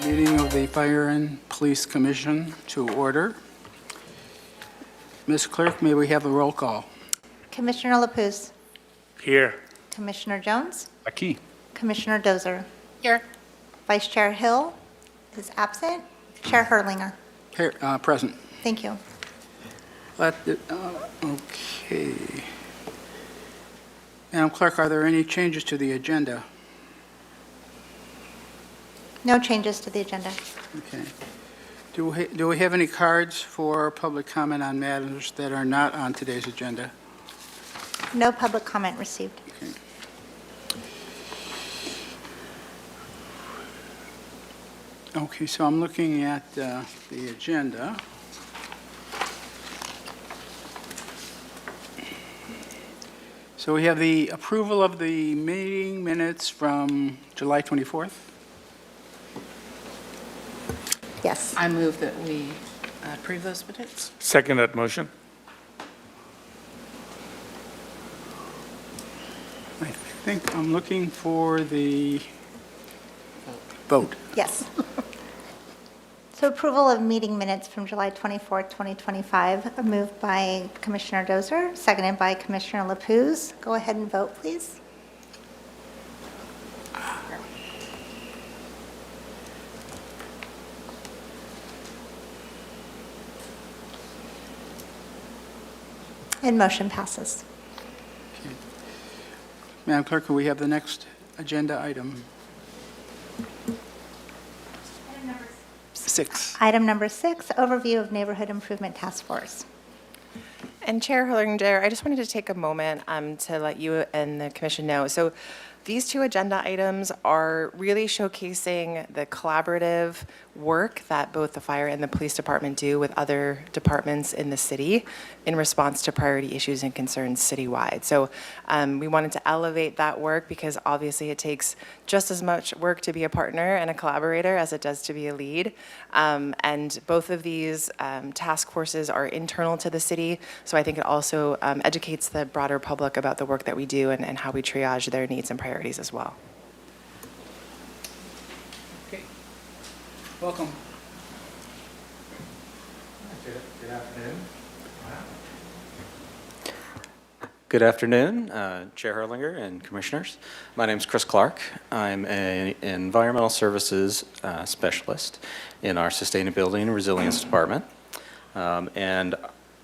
Meeting of the Fire and Police Commission to order. Ms. Clerk, may we have a roll call? Commissioner LaPuz. Here. Commissioner Jones. Aquí. Commissioner Dozer. Here. Vice Chair Hill is absent. Chair Herlinger. Here, present. Thank you. Okay. Madam Clerk, are there any changes to the agenda? No changes to the agenda. Okay. Do we have any cards for public comment on matters that are not on today's agenda? No public comment received. Okay. Okay, so I'm looking at the agenda. So we have the approval of the meeting minutes from July 24th. Yes. I move that we approve those minutes. Second that motion. I think I'm looking for the vote. Yes. So approval of meeting minutes from July 24th, 2025, moved by Commissioner Dozer, seconded by Commissioner LaPuz. Go ahead and vote, please. And motion passes. Madam Clerk, can we have the next agenda item? Six. Item number 6, overview of Neighborhood Improvement Task Force. And Chair Herlinger, I just wanted to take a moment to let you and the commission know. So these two agenda items are really showcasing the collaborative work that both the fire and the police department do with other departments in the city in response to priority issues and concerns citywide. So we wanted to elevate that work because obviously it takes just as much work to be a partner and a collaborator as it does to be a lead. And both of these task forces are internal to the city. So I think it also educates the broader public about the work that we do and how we triage their needs and priorities as well. Okay. Welcome. Good afternoon. Good afternoon, Chair Herlinger and Commissioners. My name is Chris Clark. I'm an environmental services specialist in our Sustainability and Resilience Department. And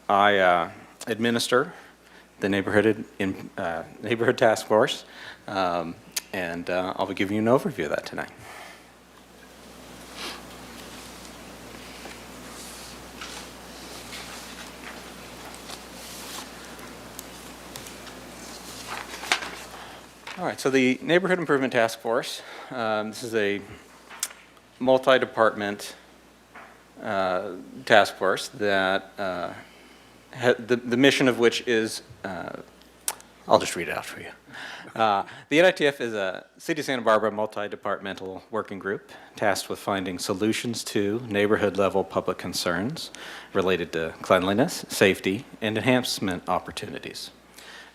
I administer the Neighborhood Task Force, and I'll be giving you an overview of that tonight. All right, so the Neighborhood Improvement Task Force, this is a multi-department task force that the mission of which is, I'll just read it out for you. The NITF is a City of Santa Barbara multi-departmental working group tasked with finding solutions to neighborhood-level public concerns related to cleanliness, safety, and enhancement opportunities.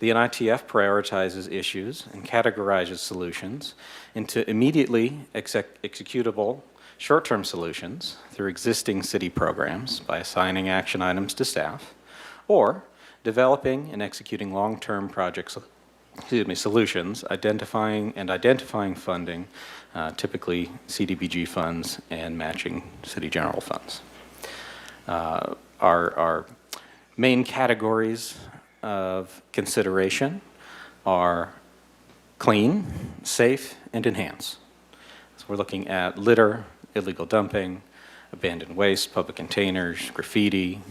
The NITF prioritizes issues and categorizes solutions into immediately executable short-term solutions through existing city programs by assigning action items to staff, or developing and executing long-term project solutions, identifying funding, typically CDBG funds and matching city general funds. Our main categories of consideration are clean, safe, and enhance. So we're looking at litter, illegal dumping, abandoned waste, public containers, graffiti,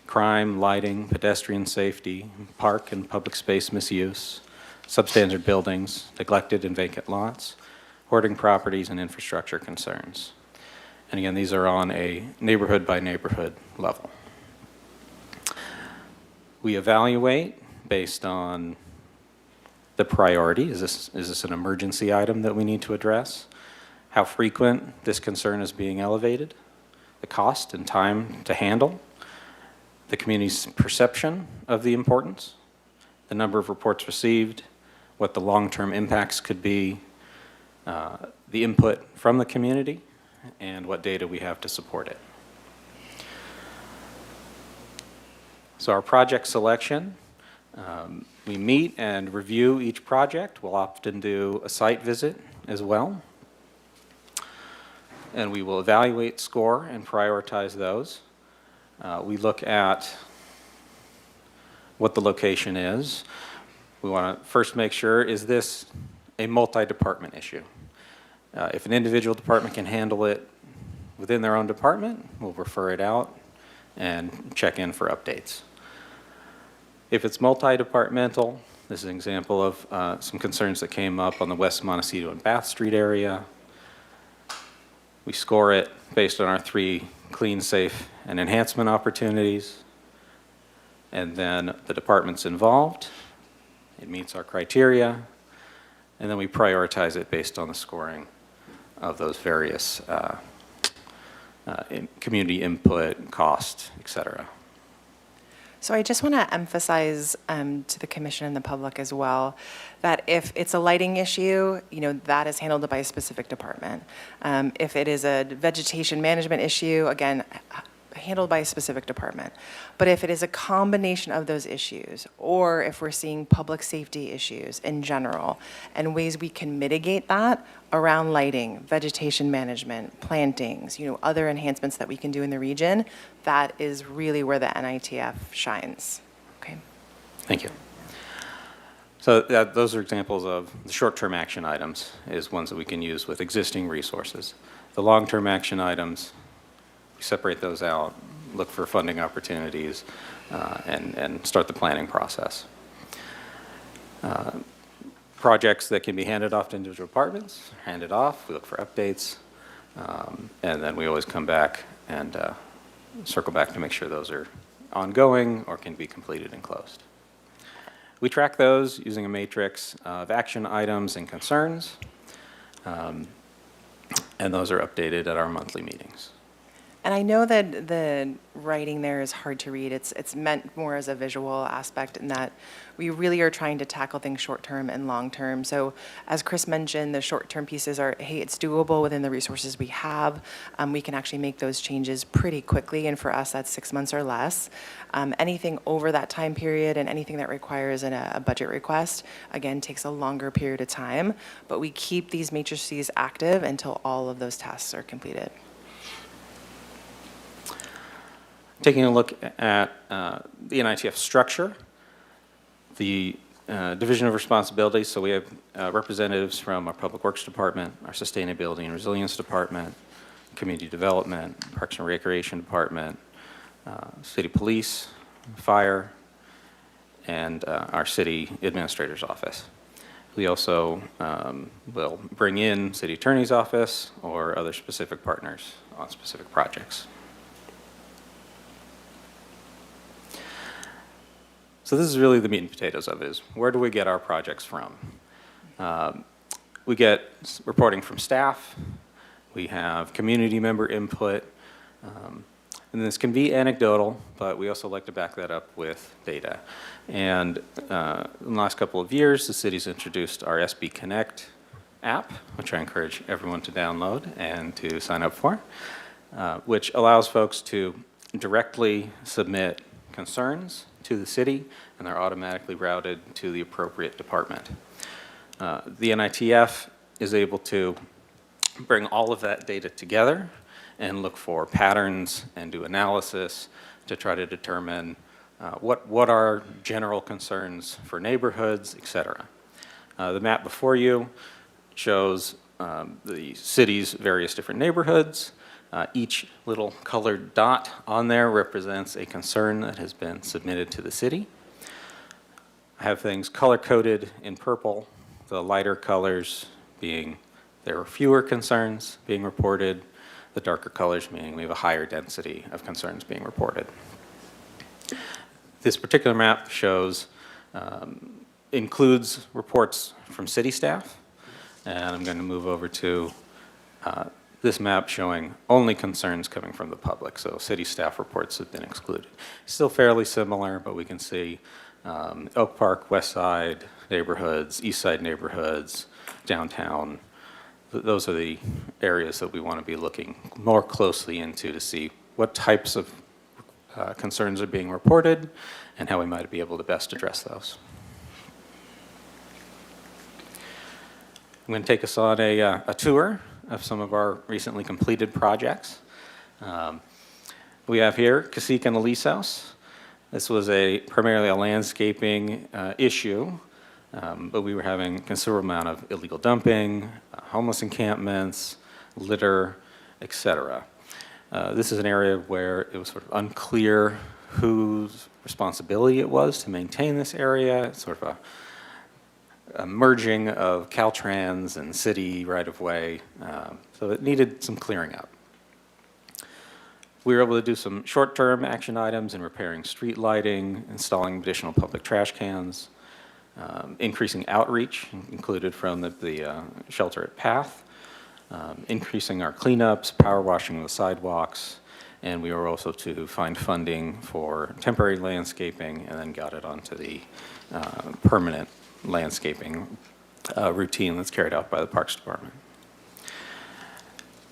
crime, lighting, pedestrian safety, park and public space misuse, substandard buildings, neglected and vacant lots, hoarding properties, and infrastructure concerns. And again, these are on a neighborhood by neighborhood level. We evaluate based on the priority. Is this an emergency item that we need to address? How frequent this concern is being elevated? The cost and time to handle? The community's perception of the importance? The number of reports received? What the long-term impacts could be? The input from the community? and what data we have to support it. So our project selection, we meet and review each project. We'll often do a site visit as well. And we will evaluate, score, and prioritize those. We look at what the location is. We want to first make sure, is this a multi-department issue? If an individual department can handle it within their own department, we'll refer it out and check in for updates. If it's multi-departmental, this is an example of some concerns that came up on the West Montecito and Bath Street area. We score it based on our 3 clean, safe, and enhancement opportunities. And then the departments involved, it meets our criteria, and then we prioritize it based on the scoring of those various community input, cost, et cetera. So I just want to emphasize to the commission and the public as well that if it's a lighting issue, that is handled by a specific department. If it is a vegetation management issue, again, handled by a specific department. But if it is a combination of those issues, or if we're seeing public safety issues in general, and ways we can mitigate that around lighting, vegetation management, plantings, other enhancements that we can do in the region, that is really where the NITF shines. Okay. Thank you. So those are examples of the short-term action items, is ones that we can use with existing resources. The long-term action items, we separate those out, look for funding opportunities, and start the planning process. Projects that can be handed off to individual departments, handed off, we look for updates, and then we always come back and circle back to make sure those are ongoing or can be completed and closed. We track those using a matrix of action items and concerns, and those are updated at our monthly meetings. And I know that the writing there is hard to read. It's meant more as a visual aspect in that we really are trying to tackle things short-term and long-term. So as Chris mentioned, the short-term pieces are, hey, it's doable within the resources we have. We can actually make those changes pretty quickly, and for us, that's 6 months or less. Anything over that time period and anything that requires a budget request, again, takes a longer period of time, but we keep these matrices active until all of those tasks are completed. Taking a look at the NITF structure, the division of responsibilities, so we have representatives from our Public Works Department, our Sustainability and Resilience Department, Community Development, Parks and Recreation Department, City Police, Fire, and our City Administrator's Office. We also will bring in City Attorney's Office or other specific partners on specific projects. So this is really the meat and potatoes of it, is where do we get our projects from? We get reporting from staff, we have community member input, and this can be anecdotal, but we also like to back that up with data. And in the last couple of years, the city's introduced our SB Connect app, which I encourage everyone to download and to sign up for, which allows folks to directly submit concerns to the city, and they're automatically routed to the appropriate department. The NITF is able to bring all of that data together and look for patterns and do analysis to try to determine what are general concerns for neighborhoods, et cetera. The map before you shows the city's various different neighborhoods. Each little colored dot on there represents a concern that has been submitted to the city. I have things color-coded in purple, the lighter colors being there are fewer concerns being reported, the darker colors meaning we have a higher density of concerns being reported. This particular map shows, includes reports from city staff, and I'm going to move over to this map showing only concerns coming from the public, so city staff reports have been excluded. Still fairly similar, but we can see Oak Park, West Side neighborhoods, East Side neighborhoods, downtown, those are the areas that we want to be looking more closely into to see what types of concerns are being reported and how we might be able to best address those. I'm going to take us on a tour of some of our recently completed projects. We have here Cacique and Elise House. This was primarily a landscaping issue, but we were having a considerable amount of illegal dumping, homeless encampments, litter, etc. This is an area where it was sort of unclear whose responsibility it was to maintain this area. It's sort of a merging of Caltrans and city right-of-way, so it needed some clearing up. We were able to do some short-term action items in repairing street lighting, installing additional public trash cans, increasing outreach, included from the shelter at Path, increasing our cleanups, power washing the sidewalks, and we were also to find funding for temporary landscaping and then got it onto the permanent landscaping routine that's carried out by the Parks Department.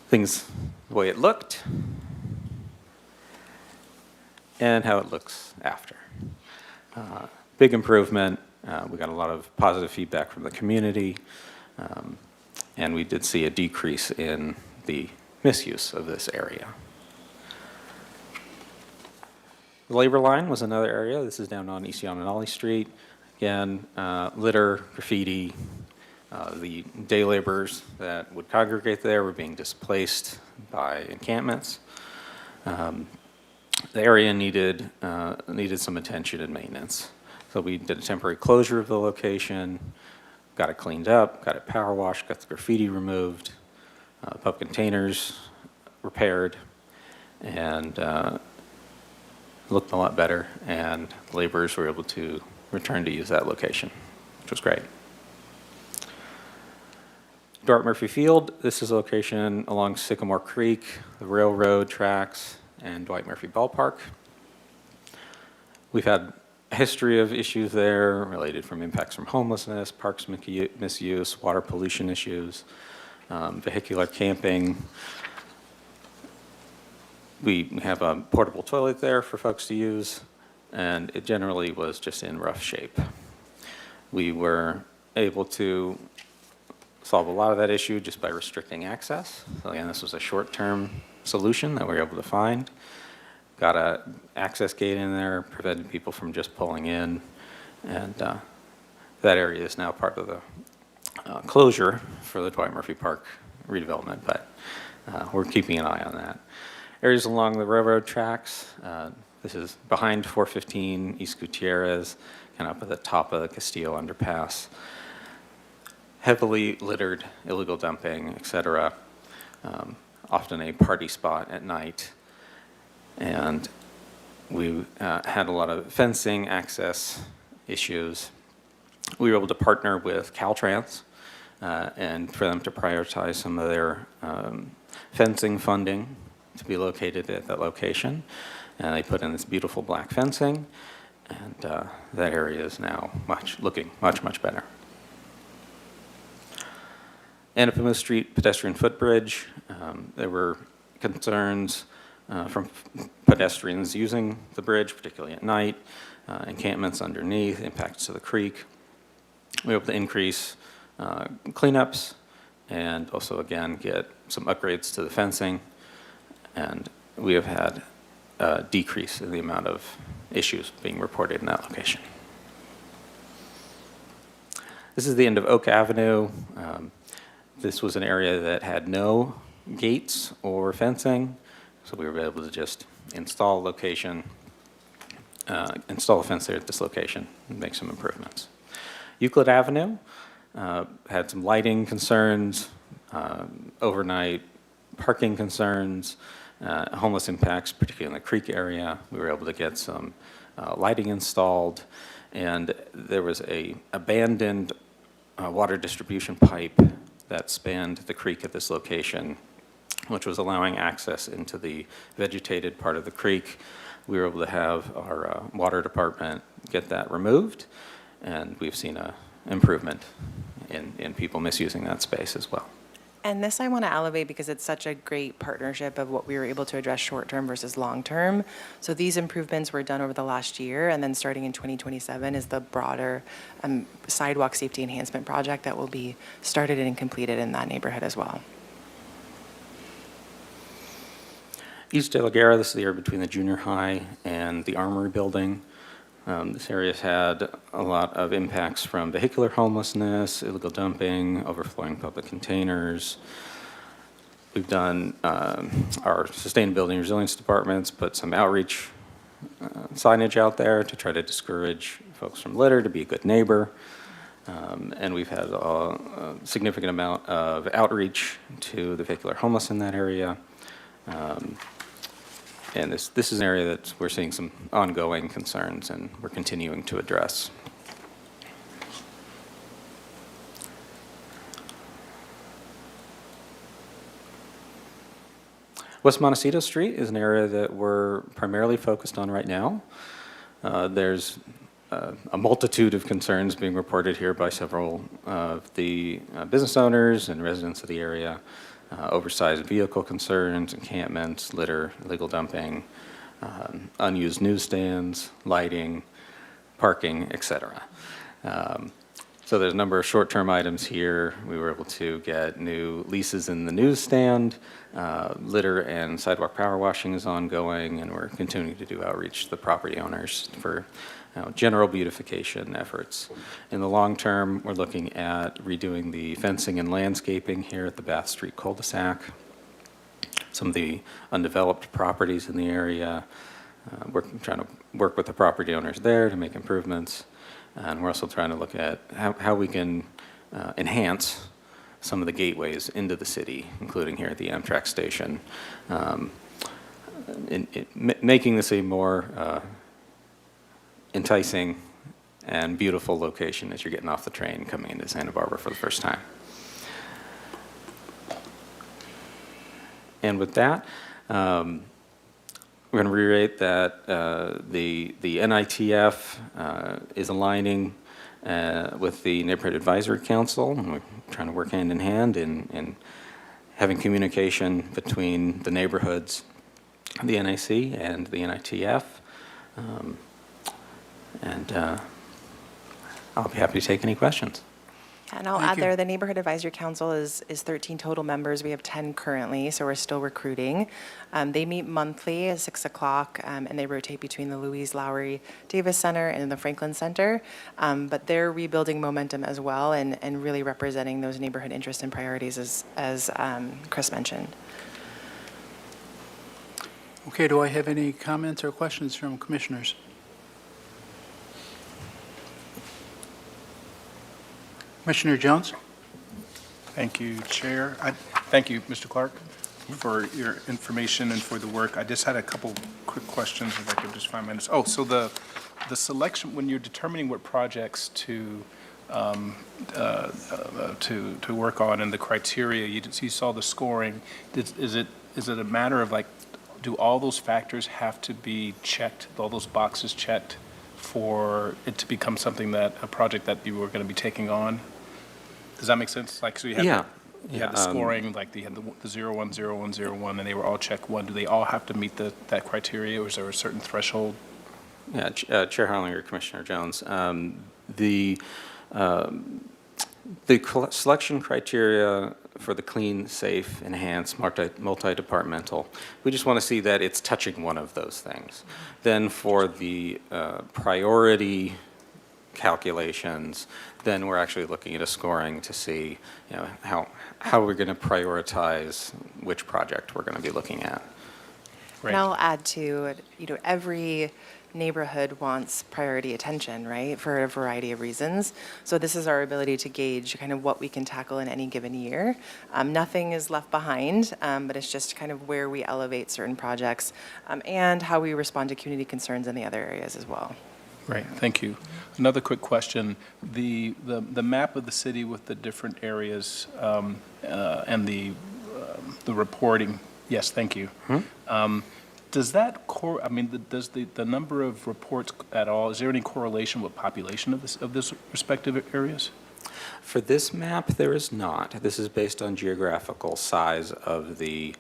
Things the way it looked and how it looks after. Big improvement. We got a lot of positive feedback from the community, and we did see a decrease in the misuse of this area. The labor line was another area. This is down on East Yamanali Street. Again, litter, graffiti. The day laborers that would congregate there were being displaced by encampments. The area needed some attention and maintenance. So we did a temporary closure of the location, got it cleaned up, got it power washed, got the graffiti removed, pub containers repaired, and looked a lot better, and laborers were able to return to use that location, which was great. Dart Murphy Field, this is a location along Sycamore Creek, the railroad tracks, and Dwight Murphy Ballpark. We've had a history of issues there related from impacts from homelessness, parks misuse, water pollution issues, vehicular camping. We have a portable toilet there for folks to use, and it generally was just in rough shape. We were able to solve a lot of that issue just by restricting access. So again, this was a short-term solution that we were able to find. Got an access gate in there, prevented people from just pulling in, and that area is now part of the closure for the Dwight Murphy Park redevelopment, but we're keeping an eye on that. Areas along the railroad tracks, this is behind 415 East Gutierrez, kind of up at the top of the Castillo underpass. Heavily littered, illegal dumping, etc. Often a party spot at night. And we had a lot of fencing, access issues. We were able to partner with Caltrans and for them to prioritize some of their fencing funding to be located at that location. And they put in this beautiful black fencing, and that area is now looking much better. Anapamu Street pedestrian footbridge, there were concerns from pedestrians using the bridge, particularly at night, encampments underneath, impacts to the creek. We were able to increase cleanups and also, again, get some upgrades to the fencing. And we have had a decrease in the amount of issues being reported in that location. This is the end of Oak Avenue. This was an area that had no gates or fencing, so we were able to just install a fence there at this location and make some improvements. Euclid Avenue had some lighting concerns, overnight parking concerns, homeless impacts, particularly in the creek area. We were able to get some lighting installed, and there was a abandoned water distribution pipe that spanned the creek at this location, which was allowing access into the vegetated part of the creek. We were able to have our water department get that removed, and we've seen an improvement in people misusing that space as well. And this I want to elevate because it's such a great partnership of what we were able to address short-term versus long-term. So these improvements were done over the last year, and then starting in 2027 is the broader sidewalk safety enhancement project that will be started and completed in that neighborhood as well. East De La Guerra, this is the area between the junior high and the Armory building. This area has had a lot of impacts from vehicular homelessness, illegal dumping, overflowing public containers. We've done our sustainability and resilience departments, put some outreach signage out there to try to discourage folks from litter, to be a good neighbor. And we've had a significant amount of outreach to the vehicular homeless in that area. And this is an area that we're seeing some ongoing concerns, and we're continuing to address. West Montecito Street is an area that we're primarily focused on right now. There's a multitude of concerns being reported here by several of the business owners and residents of the area. Oversized vehicle concerns, encampments, litter, illegal dumping, unused newsstands, lighting, parking, etc. So there's a number of short-term items here. We were able to get new leases in the newsstand. Litter and sidewalk power washing is ongoing, and we're continuing to do outreach to the property owners for general beautification efforts. In the long term, we're looking at redoing the fencing and landscaping here at the Bath Street cul-de-sac, some of the undeveloped properties in the area. We're trying to work with the property owners there to make improvements. And we're also trying to look at how we can enhance some of the gateways into the city, including here at the Amtrak station, making this a more enticing and beautiful location as you're getting off the train coming into Santa Barbara for the first time. And with that, we're going to reiterate that the NITF is aligning with the Neighborhood Advisory Council, and we're trying to work hand in hand in having communication between the neighborhoods, the NAC, and the NITF. I'll be happy to take any questions. And I'll add there, the Neighborhood Advisory Council is 13 total members. We have 10 currently, so we're still recruiting. They meet monthly at 6 o'clock, and they rotate between the Louise Lowry Davis Center and the Franklin Center. But they're rebuilding momentum as well and really representing those neighborhood interests and priorities as Chris mentioned. Okay, do I have any comments or questions from commissioners? Commissioner Jones? Thank you, Chair. Thank you, Mr. Clark, for your information and for the work. I just had a couple quick questions, if I could just 5 minutes. Oh, so the selection, when you're determining what projects to work on and the criteria, you saw the scoring. Is it a matter of like, do all those factors have to be checked, all those boxes checked for it to become something a project that you were going to be taking on? Does that make sense? Like, so you had you had the scoring, like you had the 0, 1, 0, 1, 0, 1, and they were all check 1. Do they all have to meet that criteria, or is there a certain threshold? Yeah, Chair Harlinger, Commissioner Jones. The selection criteria for the clean, safe, enhanced, multi-departmental, we just want to see that it's touching one of those things. Then for the priority calculations, then we're actually looking at a scoring to see, how we're going to prioritize which project we're going to be looking at. Right. And I'll add to, every neighborhood wants priority attention, right, for a variety of reasons. So this is our ability to gauge kind of what we can tackle in any given year. Nothing is left behind, but it's just kind of where we elevate certain projects and how we respond to community concerns in the other areas as well. Great, thank you. Another quick question. The map of the city with the different areas and the reporting, yes, thank you. Does that does the number of reports at all, is there any correlation with population of this respective areas? For this map, there is not. This is based on geographical size of the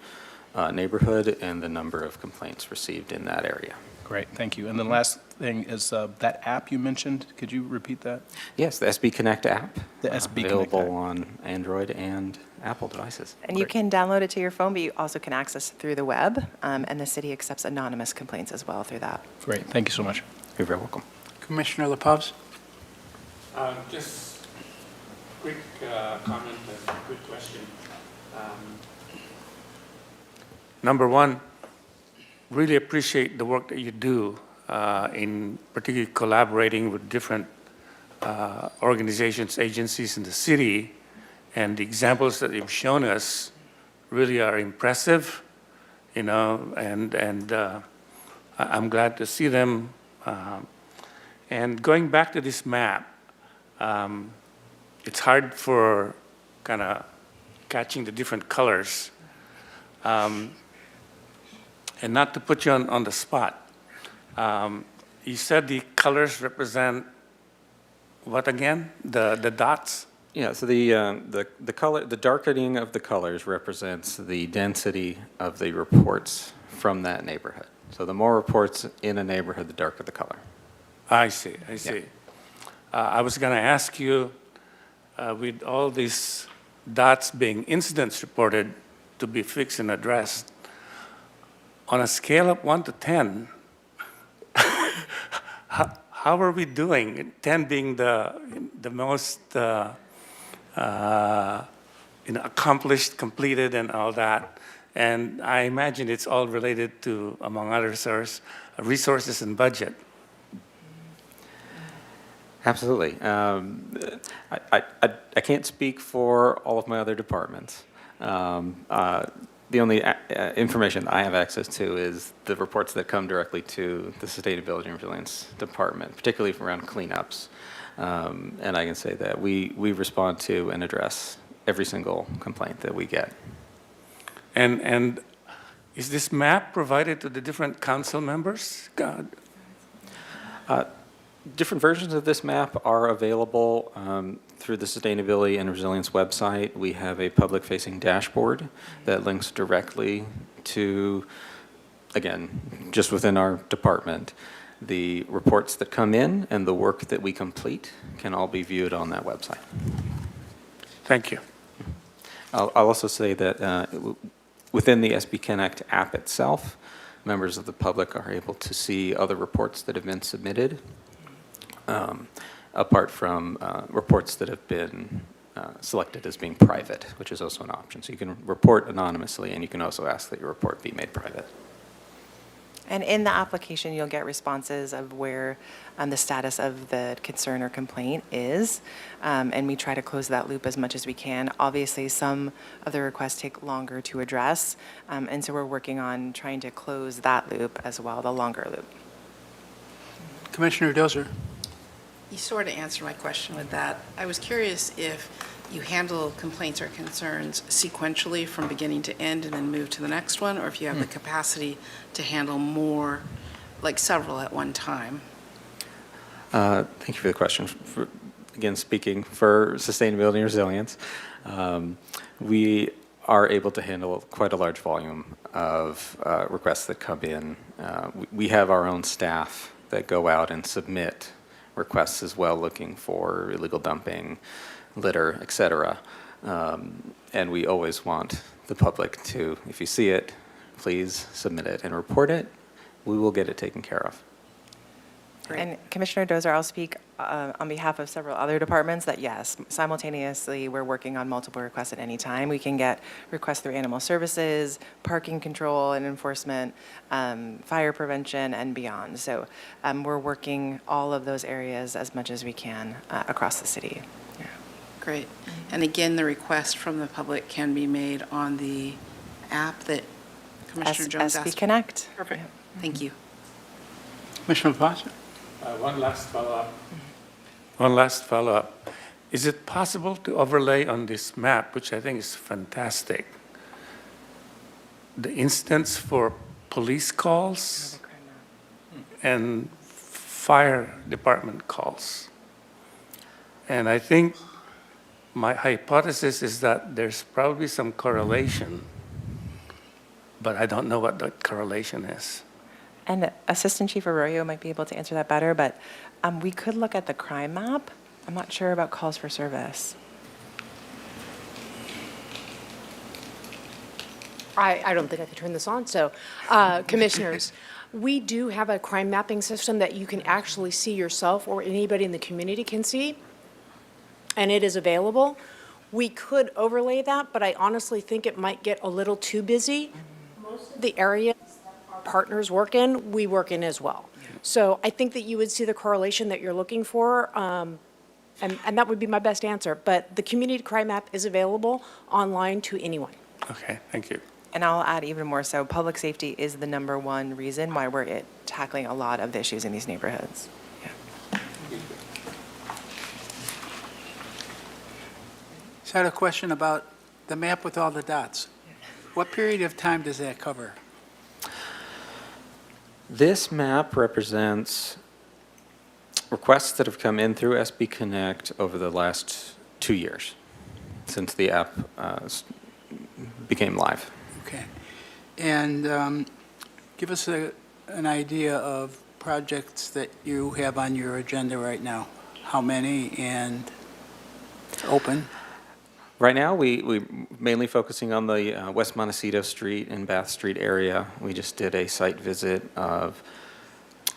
neighborhood and the number of complaints received in that area. Great, thank you. And the last thing is that app you mentioned, could you repeat that? Yes, the SB Connect app. The SB Connect Available app. on Android and Apple devices. And you can download it to your phone, but you also can access it through the web, and the city accepts anonymous complaints as well through that. Great, thank you so much. You're very welcome. Commissioner LaPaz? Just quick comment and quick question. Number one, really appreciate the work that you do in particularly collaborating with different organizations, agencies in the city, and the examples that you've shown us really are impressive, you know, and I'm glad to see them. And going back to this map, it's hard for kind of catching the different colors. And not to put you on the spot, you said the colors represent what again? The dots? Yeah, so the color, the darkening of the colors represents the density of the reports from that neighborhood. So the more reports in a neighborhood, the darker the color. I see, I see. I was going to ask you, with all these dots being incidents reported to be fixed and addressed, on a scale of 1 to 10, how are we doing? 10 being the most accomplished, completed, and all that. And I imagine it's all related to, among other resources and budget. Absolutely. I can't speak for all of my other departments. The only information I have access to is the reports that come directly to the Sustainability and Resilience Department, particularly around cleanups. And I can say that we respond to and address every single complaint that we get. And is this map provided to the different council members? God. Different versions of this map are available through the Sustainability and Resilience website. We have a public-facing dashboard that links directly to, again, just within our department. The reports that come in and the work that we complete can all be viewed on that website. Thank you. I'll also say that within the SB Connect app itself, members of the public are able to see other reports that have been submitted, apart from reports that have been selected as being private, which is also an option. So you can report anonymously, and you can also ask that your report be made private. And in the application, you'll get responses of where the status of the concern or complaint is, and we try to close that loop as much as we can. Obviously, some of the requests take longer to address, and so we're working on trying to close that loop as well, the longer loop. Commissioner Dozer? You sort of answered my question with that. I was curious if you handle complaints or concerns sequentially from beginning to end and then move to the next one, or if you have the capacity to handle more, like several at one time. Thank you for the question. Again, speaking for sustainability and resilience, we are able to handle quite a large volume of requests that come in. We have our own staff that go out and submit requests as well, looking for illegal dumping, litter, et cetera. And we always want the public to, if you see it, please submit it and report it. We will get it taken care of. And Commissioner Dozer, I'll speak on behalf of several other departments that, yes, simultaneously, we're working on multiple requests at any time. We can get requests through animal services, parking control and enforcement, fire prevention, and beyond. So we're working all of those areas as much as we can across the city. Yeah. Great. And again, the request from the public can be made on the app that Commissioner Jones asked. SB Connect. Perfect. Thank you. Commissioner LaPaz? One last follow-up. One last follow-up. Is it possible to overlay on this map, which I think is fantastic, the instance for police calls and fire department calls? And I think My hypothesis is that there's probably some correlation, but I don't know what that correlation is. And Assistant Chief Arroyo might be able to answer that better, but we could look at the crime map. I'm not sure about calls for service. I don't think I could turn this on. So, commissioners, we do have a crime mapping system that you can actually see yourself or anybody in the community can see, and it is available. We could overlay that, but I honestly think it might get a little too busy. Most of the areas that our partners work in, we work in as well. So I think that you would see the correlation that you're looking for, and that would be my best answer. But the community crime map is available online to anyone. Okay, thank you. And I'll add even more so, public safety is the #1 reason why we're tackling a lot of the issues in these neighborhoods. Yeah. So I had a question about the map with all the dots. What period of time does that cover? This map represents requests that have come in through SB Connect over the last 2 years, since the app became live. Okay. And give us an idea of projects that you have on your agenda right now. How many and open? Right now, we mainly focusing on the West Montecito Street and Bath Street area. We just did a site visit of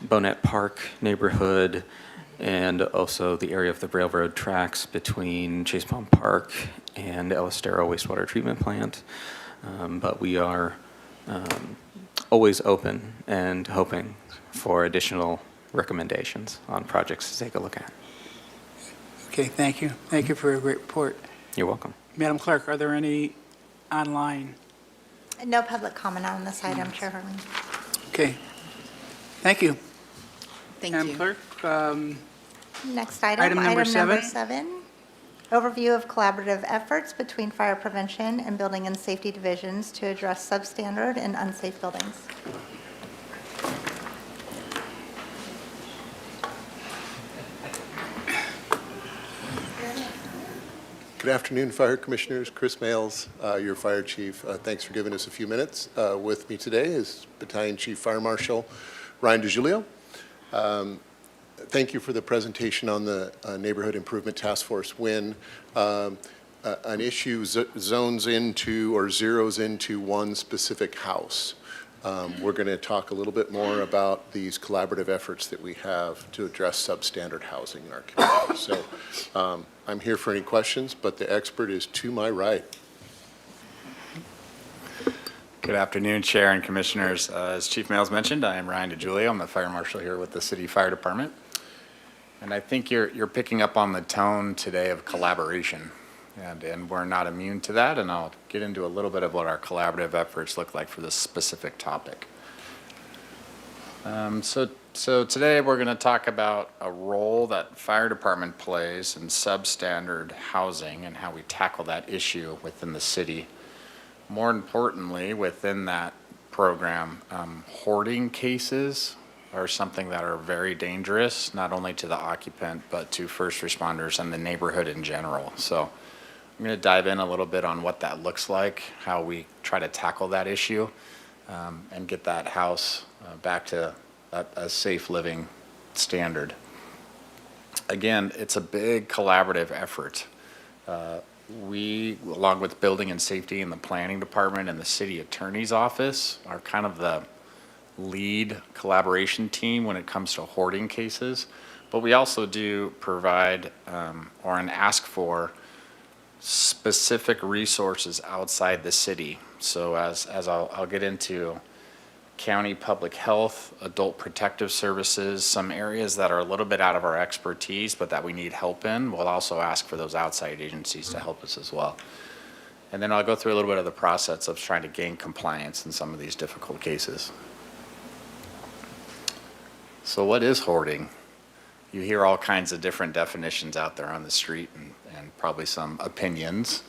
Bonnet Park neighborhood and also the area of the railroad tracks between Chase Palm Park and El Estero wastewater treatment plant. But we are always open and hoping for additional recommendations on projects to take a look at. Okay, thank you. Thank you for a great report. You're welcome. Madam Clerk, are there any online? No public comment on this item, Chair Hurley. Okay. Thank you. Thank Madam you. Clerk, Next item. Item number Number 7. 7. Overview of collaborative efforts between fire prevention and building and safety divisions to address substandard and unsafe buildings. Good afternoon, Fire Commissioners. Chris Males, your Fire Chief. Thanks for giving us a few minutes. With me today is Battalion Chief Fire Marshal Ryan DiGiulio. Thank you for the presentation on the Neighborhood Improvement Task Force. When an issue zones into or zeroes into one specific house, we're going to talk a little bit more about these collaborative efforts that we have to address substandard housing in our community. So I'm here for any questions, but the expert is to my right. Good afternoon, Chair and Commissioners. As Chief Males mentioned, I am Ryan DiGiulio. I'm the Fire Marshal here with the City Fire Department. And I think you're picking up on the tone today of collaboration. And we're not immune to that, and I'll get into a little bit of what our collaborative efforts look like for this specific topic. So today we're going to talk about a role that fire department plays in substandard housing and how we tackle that issue within the city. More importantly, within that program, hoarding cases are something that are very dangerous, not only to the occupant, but to first responders and the neighborhood in general. So I'm going to dive in a little bit on what that looks like, how we try to tackle that issue, and get that house back to a safe living standard. Again, it's a big collaborative effort. We, along with Building and Safety and the Planning Department and the City Attorney's Office, are kind of the lead collaboration team when it comes to hoarding cases. But we also do provide or ask for specific resources outside the city. So as I'll get into county public health, adult protective services, some areas that are a little bit out of our expertise but that we need help in, we'll also ask for those outside agencies to help us as well. And then I'll go through a little bit of the process of trying to gain compliance in some of these difficult cases. So what is hoarding? You hear all kinds of different definitions out there on the street and probably some opinions,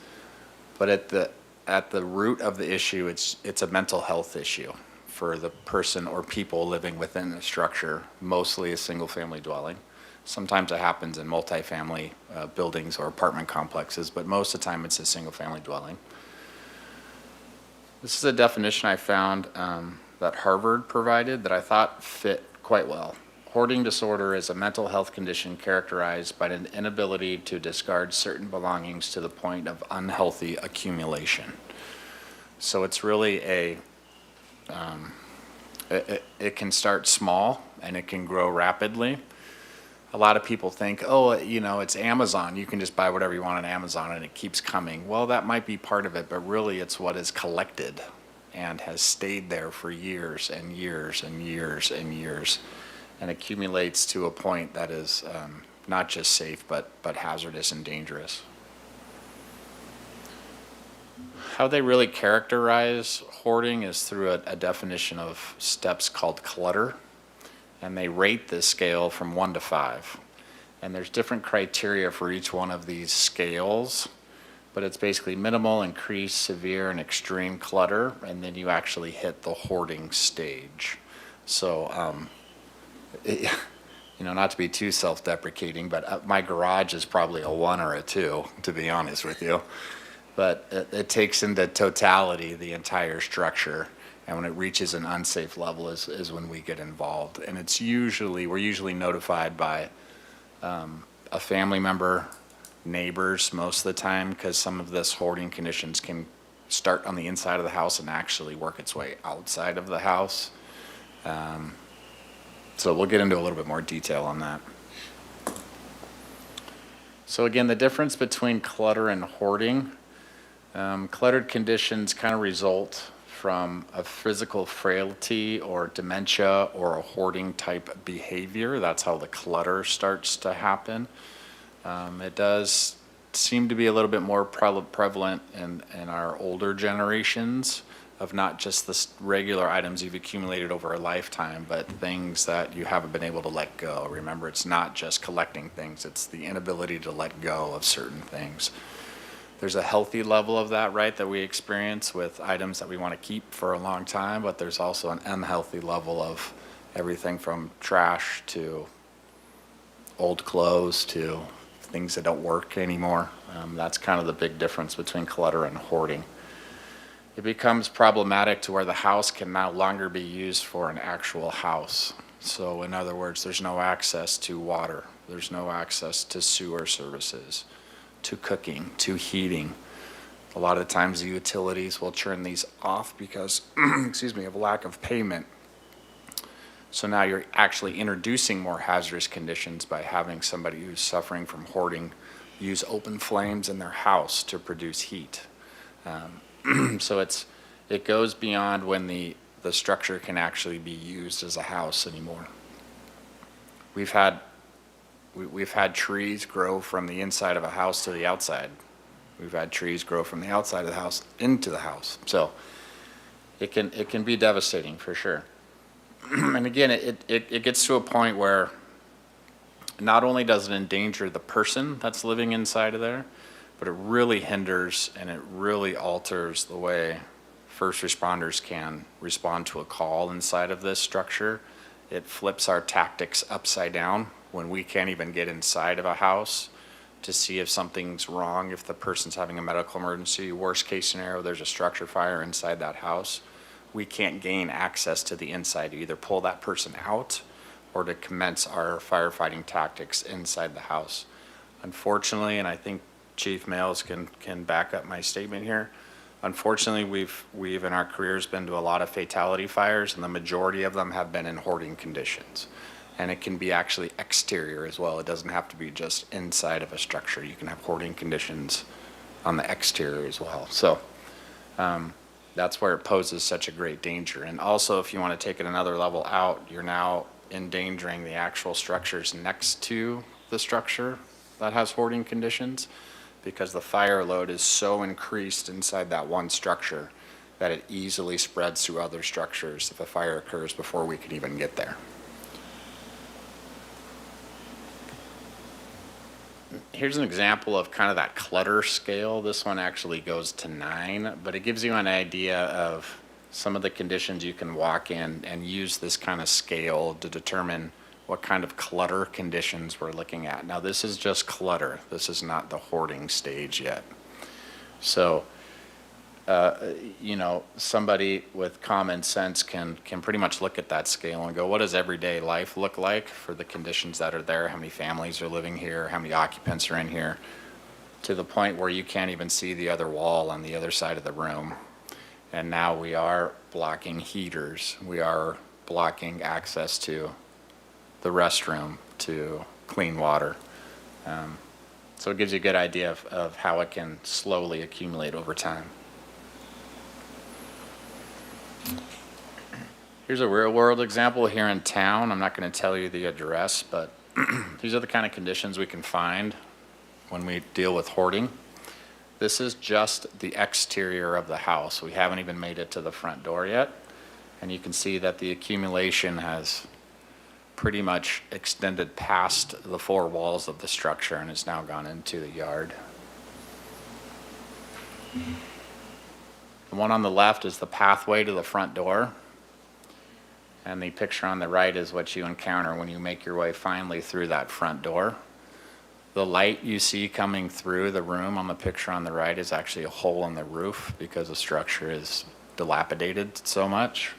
but at the root of the issue, it's a mental health issue for the person or people living within a structure, mostly a single family dwelling, Sometimes it happens in multifamily buildings or apartment complexes, but most of the time it's a single-family dwelling. This is a definition I found that Harvard provided that I thought fit quite well. Hoarding disorder is a mental health condition characterized by an inability to discard certain belongings to the point of unhealthy accumulation. So it's really it can start small and it can grow rapidly. A lot of people think, oh, you know, it's Amazon. You can just buy whatever you want on Amazon and it keeps coming. Well, that might be part of it, but really it's what is collected and has stayed there for years and years and years and years and accumulates to a point that is not just safe, but hazardous and dangerous. How they really characterize hoarding is through a definition of steps called clutter. And they rate this scale from 1 to 5. And there's different criteria for each one of these scales, but it's basically minimal, increased, severe, and extreme clutter, and then you actually hit the hoarding stage. So, you know, not to be too self-deprecating, but my garage is probably a 1 or a 2, to be honest with you. But it takes into totality the entire structure. And when it reaches an unsafe level is when we get involved. And we're usually notified by a family member, neighbors most of the time, because some of this hoarding conditions can start on the inside of the house and actually work its way outside of the house. So we'll get into a little bit more detail on that. So again, the difference between clutter and hoarding. Cluttered conditions kind of result from a physical frailty or dementia or a hoarding type behavior. That's how the clutter starts to happen. It does seem to be a little bit more prevalent in our older generations of not just the regular items you've accumulated over a lifetime, but things that you haven't been able to let go. Remember, it's not just collecting things, it's the inability to let go of certain things. There's a healthy level of that, right, that we experience with items that we want to keep for a long time, but there's also an unhealthy level of everything from trash to old clothes to things that don't work anymore. That's kind of the big difference between clutter and hoarding. It becomes problematic to where the house can no longer be used for an actual house. So in other words, there's no access to water. There's no access to sewer services, to cooking, to heating. A lot of the times the utilities will turn these off because, excuse me, of lack of payment. So now you're actually introducing more hazardous conditions by having somebody who's suffering from hoarding use open flames in their house to produce heat. So it goes beyond when the structure can actually be used as a house anymore. We've had trees grow from the inside of a house to the outside. We've had trees grow from the outside of the house into the house. So it can be devastating for sure. And again, it gets to a point where not only does it endanger the person that's living inside of there, but it really hinders and it really alters the way first responders can respond to a call inside of this structure. It flips our tactics upside down when we can't even get inside of a house to see if something's wrong, if the person's having a medical emergency. Worst case scenario, there's a structure fire inside that house. We can't gain access to the inside to either pull that person out or to commence our firefighting tactics inside the house. Unfortunately, and I think Chief Males can back up my statement here, unfortunately, we've in our careers been to a lot of fatality fires, and the majority of them have been in hoarding conditions. And it can be actually exterior as well. It doesn't have to be just inside of a structure. You can have hoarding conditions on the exterior as well. So that's where it poses such a great danger. And also, if you want to take it another level out, you're now endangering the actual structures next to the structure that has hoarding conditions, because the fire load is so increased inside that one structure that it easily spreads to other structures if a fire occurs before we can even get there. Here's an example of kind of that clutter scale. This one actually goes to 9, but it gives you an idea of some of the conditions you can walk in and use this kind of scale to determine what kind of clutter conditions we're looking at. Now, this is just clutter. This is not the hoarding stage yet. So, you know, somebody with common sense can pretty much look at that scale and go, what does everyday life look like for the conditions that are there? How many families are living here? How many occupants are in here? To the point where you can't even see the other wall on the other side of the room. And now we are blocking heaters. We are blocking access to the restroom, to clean water. So it gives you a good idea of how it can slowly accumulate over time. Here's a real world example here in town. I'm not going to tell you the address, but these are the kind of conditions we can find when we deal with hoarding. This is just the exterior of the house. We haven't even made it to the front door yet. And you can see that the accumulation has pretty much extended past the four walls of the structure and has now gone into the yard. The one on the left is the pathway to the front door. And the picture on the right is what you encounter when you make your way finally through that front door. The light you see coming through the room on the picture on the right is actually a hole in the roof because the structure is dilapidated so much.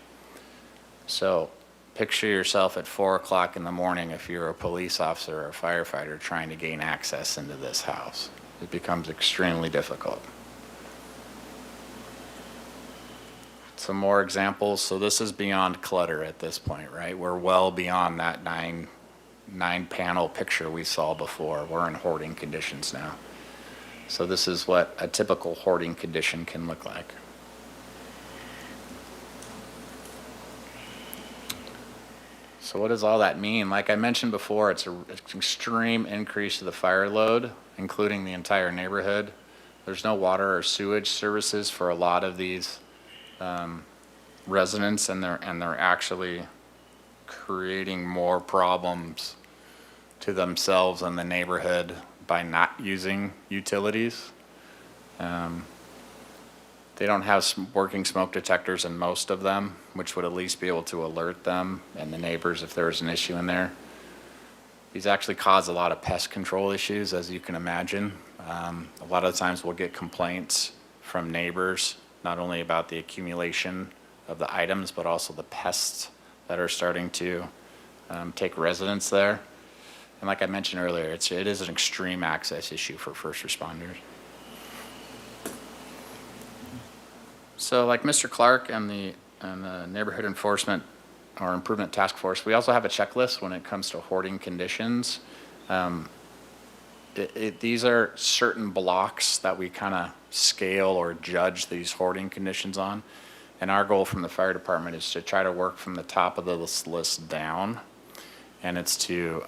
So picture yourself at 4 o'clock in the morning if you're a police officer or a firefighter trying to gain access into this house. It becomes extremely difficult. Some more examples. So this is beyond clutter at this point, right? We're well beyond that nine panel picture we saw before. We're in hoarding conditions now. So this is what a typical hoarding condition can look like. So what does all that mean? Like I mentioned before, it's an extreme increase to the fire load, including the entire neighborhood. There's no water or sewage services for a lot of these residents, and they're actually creating more problems to themselves and the neighborhood by not using utilities. They don't have working smoke detectors in most of them, which would at least be able to alert them and the neighbors if there was an issue in there. These actually cause a lot of pest control issues, as you can imagine. A lot of times we'll get complaints from neighbors, not only about the accumulation of the items, but also the pests that are starting to take residence there. And like I mentioned earlier, it is an extreme access issue for first responders. So like Mr. Clark and the Neighborhood Enforcement or Improvement Task Force, we also have a checklist when it comes to hoarding conditions. These are certain blocks that we kind of scale or judge these hoarding conditions on. And our goal from the fire department is to try to work from the top of this list down. And it's to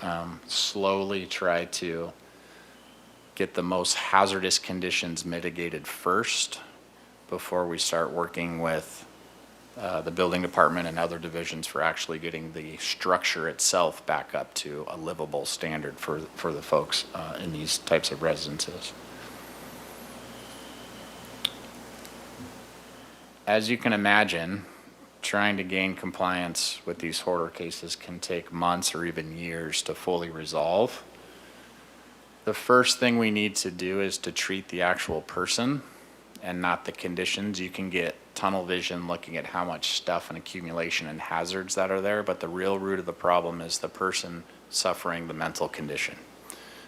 slowly try to get the most hazardous conditions mitigated first before we start working with the building department and other divisions for actually getting the structure itself back up to a livable standard for the folks in these types of residences. As you can imagine, trying to gain compliance with these hoarder cases can take months or even years to fully resolve. The first thing we need to do is to treat the actual person and not the conditions. You can get tunnel vision looking at how much stuff and accumulation and hazards that are there, but the real root of the problem is the person suffering the mental condition.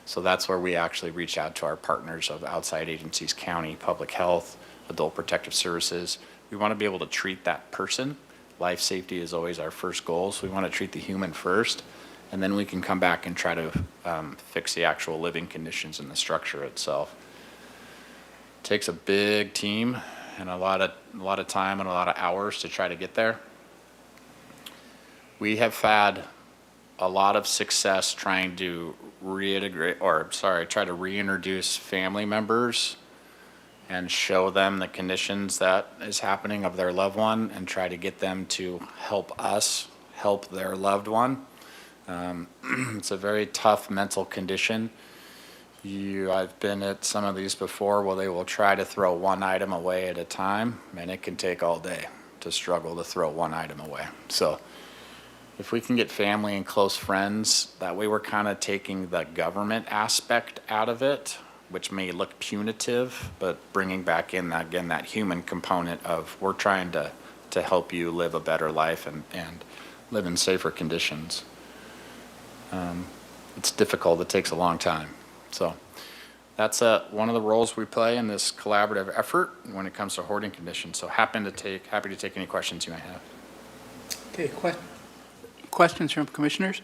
So that's where we actually reach out to our partners of outside agencies, county, public health, adult protective services. We want to be able to treat that person. Life safety is always our first goal, so we want to treat the human first, and then we can come back and try to fix the actual living conditions in the structure itself. It takes a big team and a lot of time and a lot of hours to try to get there. We have had a lot of success trying to try to reintroduce family members and show them the conditions that is happening of their loved one and try to get them to help us help their loved one. It's a very tough mental condition. I've been at some of these before where they will try to throw one item away at a time, and it can take all day to struggle to throw one item away. So if we can get family and close friends, that way we're kind of taking the government aspect out of it, which may look punitive, but bringing back in, that, again, that human component of we're trying to help you live a better life and live in safer conditions. It's difficult. It takes a long time. So that's one of the roles we play in this collaborative effort when it comes to hoarding conditions. So happy to take any questions you may have. Okay, questions from commissioners?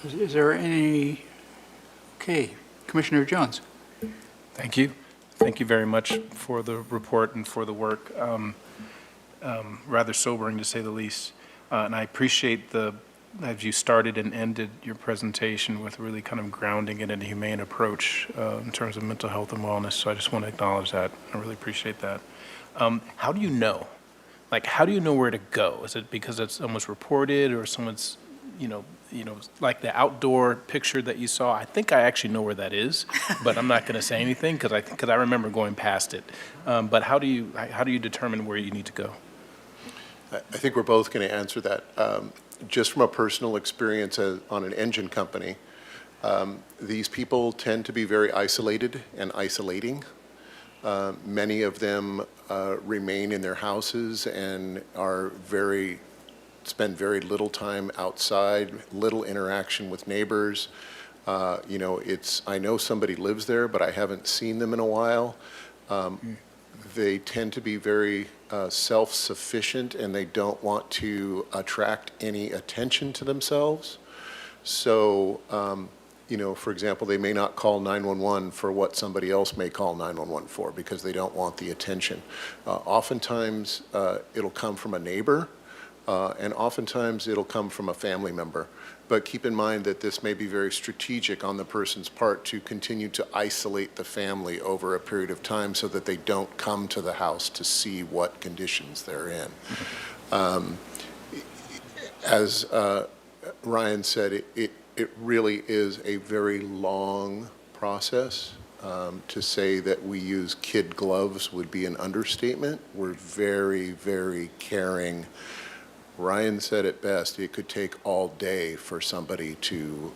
Is there any? Okay, Commissioner Jones. Thank you. Thank you very much for the report and for the work. Rather sobering, to say the least. And I appreciate as you started and ended your presentation with really kind of grounding it in a humane approach in terms of mental health and wellness. So I just want to acknowledge that. I really appreciate that. How do you know? Like, how do you know where to go? Is it because it's almost reported, or someone's, like the outdoor picture that you saw? I think I actually know where that is, but I'm not going to say anything because I remember going past it. But how do you determine where you need to go? I think we're both going to answer that. Just from a personal experience on an engine company, these people tend to be very isolated and isolating. Many of them remain in their houses and spend very little time outside, little interaction with neighbors. I know somebody lives there, but I haven't seen them in a while. They tend to be very self-sufficient, and they don't want to attract any attention to themselves. So, for example, they may not call 911 for what somebody else may call 911 for, because they don't want the attention. Oftentimes, it'll come from a neighbor, and oftentimes it'll come from a family member. But keep in mind that this may be very strategic on the person's part to continue to isolate the family over a period of time so that they don't come to the house to see what conditions they're in. As Ryan said, it really is a very long process. To say that we use kid gloves would be an understatement. We're very, very caring. Ryan said it best, it could take all day for somebody to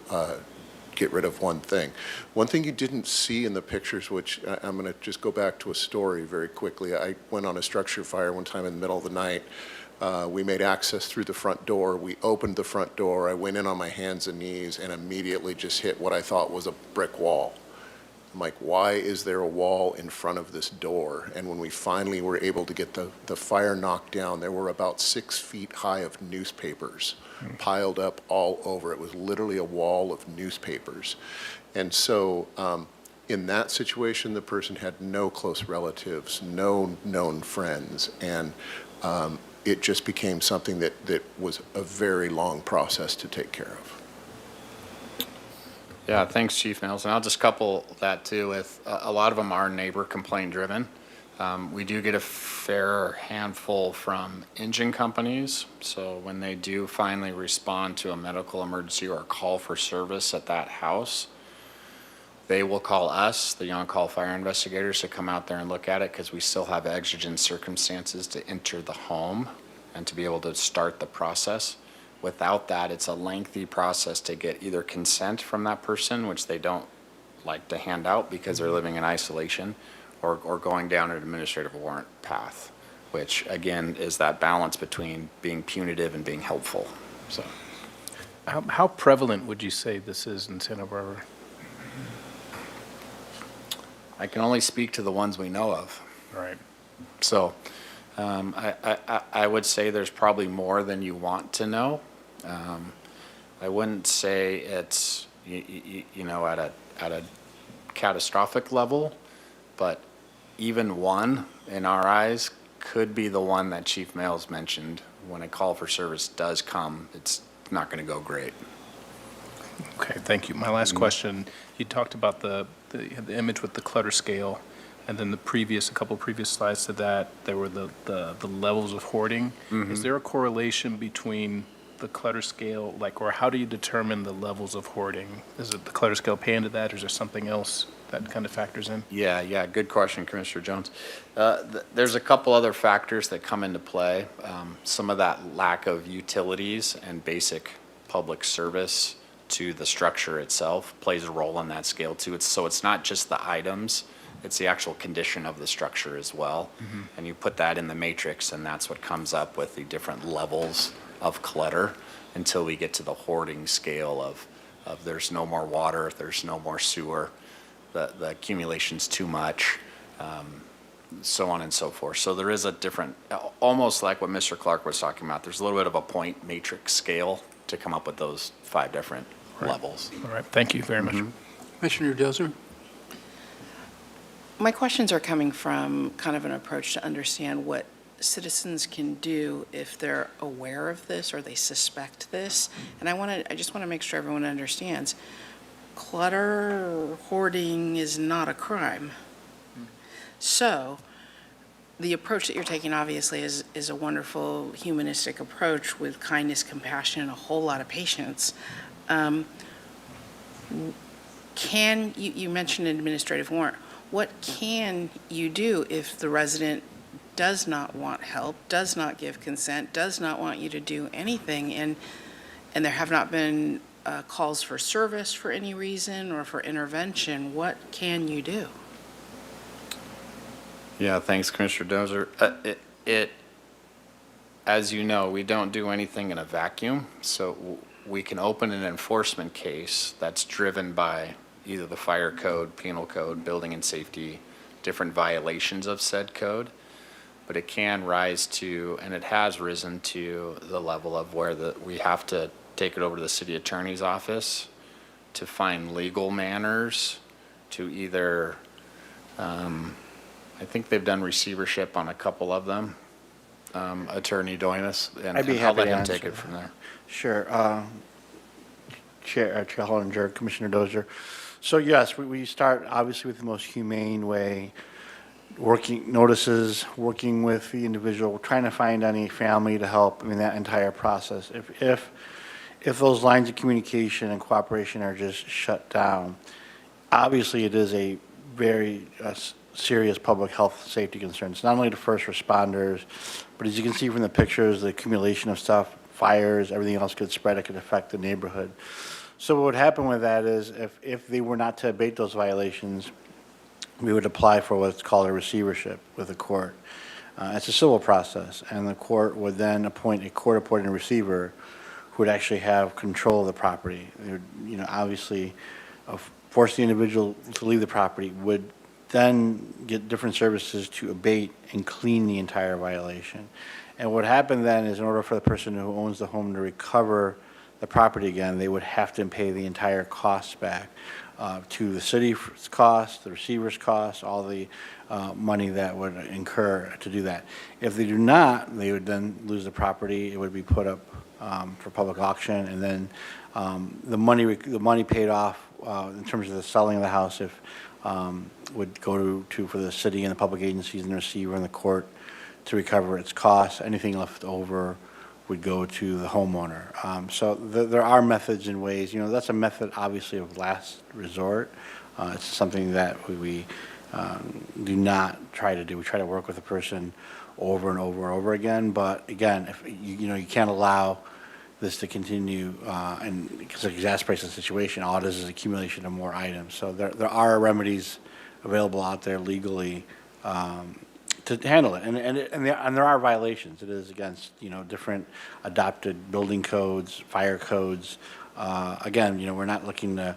get rid of one thing. One thing you didn't see in the pictures, which I'm going to just go back to a story very quickly. I went on a structure fire one time in the middle of the night. We made access through the front door. We opened the front door. I went in on my hands and knees and immediately just hit what I thought was a brick wall. I'm like, why is there a wall in front of this door? And when we finally were able to get the fire knocked down, there were about 6 feet high of newspapers piled up all over. It was literally a wall of newspapers. And so in that situation, the person had no close relatives, no known friends, and it just became something that was a very long process to take care of. Yeah, thanks, Chief Mills. And I'll just couple that too with a lot of them are neighbor complaint driven. We do get a fair handful from engine companies. So when they do finally respond to a medical emergency or a call for service at that house, they will call us, the on-call fire investigators, to come out there and look at it because we still have exigent circumstances to enter the home and to be able to start the process. Without that, it's a lengthy process to get either consent from that person, which they don't like to hand out because they're living in isolation, or going down an administrative warrant path, which again is that balance between being punitive and being helpful. So, How prevalent would you say this is in Santa Barbara? I can only speak to the ones we know of. Right. So I would say there's probably more than you want to know. I wouldn't say it's, at a catastrophic level, but even one, in our eyes, could be the one that Chief Mills mentioned. When a call for service does come, it's not going to go great. Okay, thank you. My last question, you talked about the image with the clutter scale, and then a couple previous slides to that, there were the levels of hoarding. Is there a correlation between the clutter scale, like, or how do you determine the levels of hoarding? Is it the clutter scale pay into that, or is there something else that kind of factors in? Yeah, good question, Commissioner Jones. There's a couple other factors that come into play. Some of that lack of utilities and basic public service to the structure itself plays a role in that scale too. So it's not just the items, it's the actual condition of the structure as well. And you put that in the matrix, and that's what comes up with the different levels of clutter until we get to the hoarding scale of there's no more water, there's no more sewer, the accumulation's too much, so on and so forth. So there is a different, almost like what Mr. Clark was talking about, there's a little bit of a point matrix scale to come up with those 5 different levels. All right, thank you very much. Commissioner Dozer? My questions are coming from kind of an approach to understand what citizens can do if they're aware of this or they suspect this. And I just want to make sure everyone understands, clutter, hoarding is not a crime. So the approach that you're taking obviously is a wonderful humanistic approach with kindness, compassion, and a whole lot of patience. You mentioned an administrative warrant. What can you do if the resident does not want help, does not give consent, does not want you to do anything, and there have not been calls for service for any reason or for intervention? What can you do? Yeah, thanks, Commissioner Dozer. As you know, we don't do anything in a vacuum, so we can open an enforcement case that's driven by either the fire code, penal code, building and safety, different violations of said code, but it can rise to, and it has risen to, the level of where we have to take it over to the city attorney's office to find legal manners to either, I think they've done receivership on a couple of them, Attorney Doimus, and I'd be I'll happy let to him answer take it that. from there. Sure. Chair Hollinger, Commissioner Dozier. So yes, we start obviously with the most humane way, notices, working with the individual, trying to find any family to help. I mean, that entire process. If those lines of communication and cooperation are just shut down, obviously it is a very serious public health safety concern. It's not only the first responders, but as you can see from the pictures, the accumulation of stuff, fires, everything else could spread, it could affect the neighborhood. So what would happen with that is if they were not to abate those violations, we would apply for what's called a receivership with the court. It's a civil process, and the court would then appoint a court-appointed receiver who would actually have control of the property. They would, obviously force the individual to leave the property, would then get different services to abate and clean the entire violation. And what happened then is in order for the person who owns the home to recover the property again, they would have to pay the entire cost back to the city's cost, the receiver's cost, all the money that would incur to do that. If they do not, they would then lose the property. It would be put up for public auction, and then the money paid off in terms of the selling of the house would go to for the city and the public agencies and the receiver and the court to recover its costs. Anything left over would go to the homeowner. So there are methods and ways. That's a method, obviously, of last resort. It's something that we do not try to do. We try to work with the person over and over and over again. But again, if you can't allow this to continue, and because it exasperates the situation, all it is accumulation of more items. So there are remedies available out there legally to handle it, and there are violations. It is against different adopted building codes, fire codes. Again, we're not looking to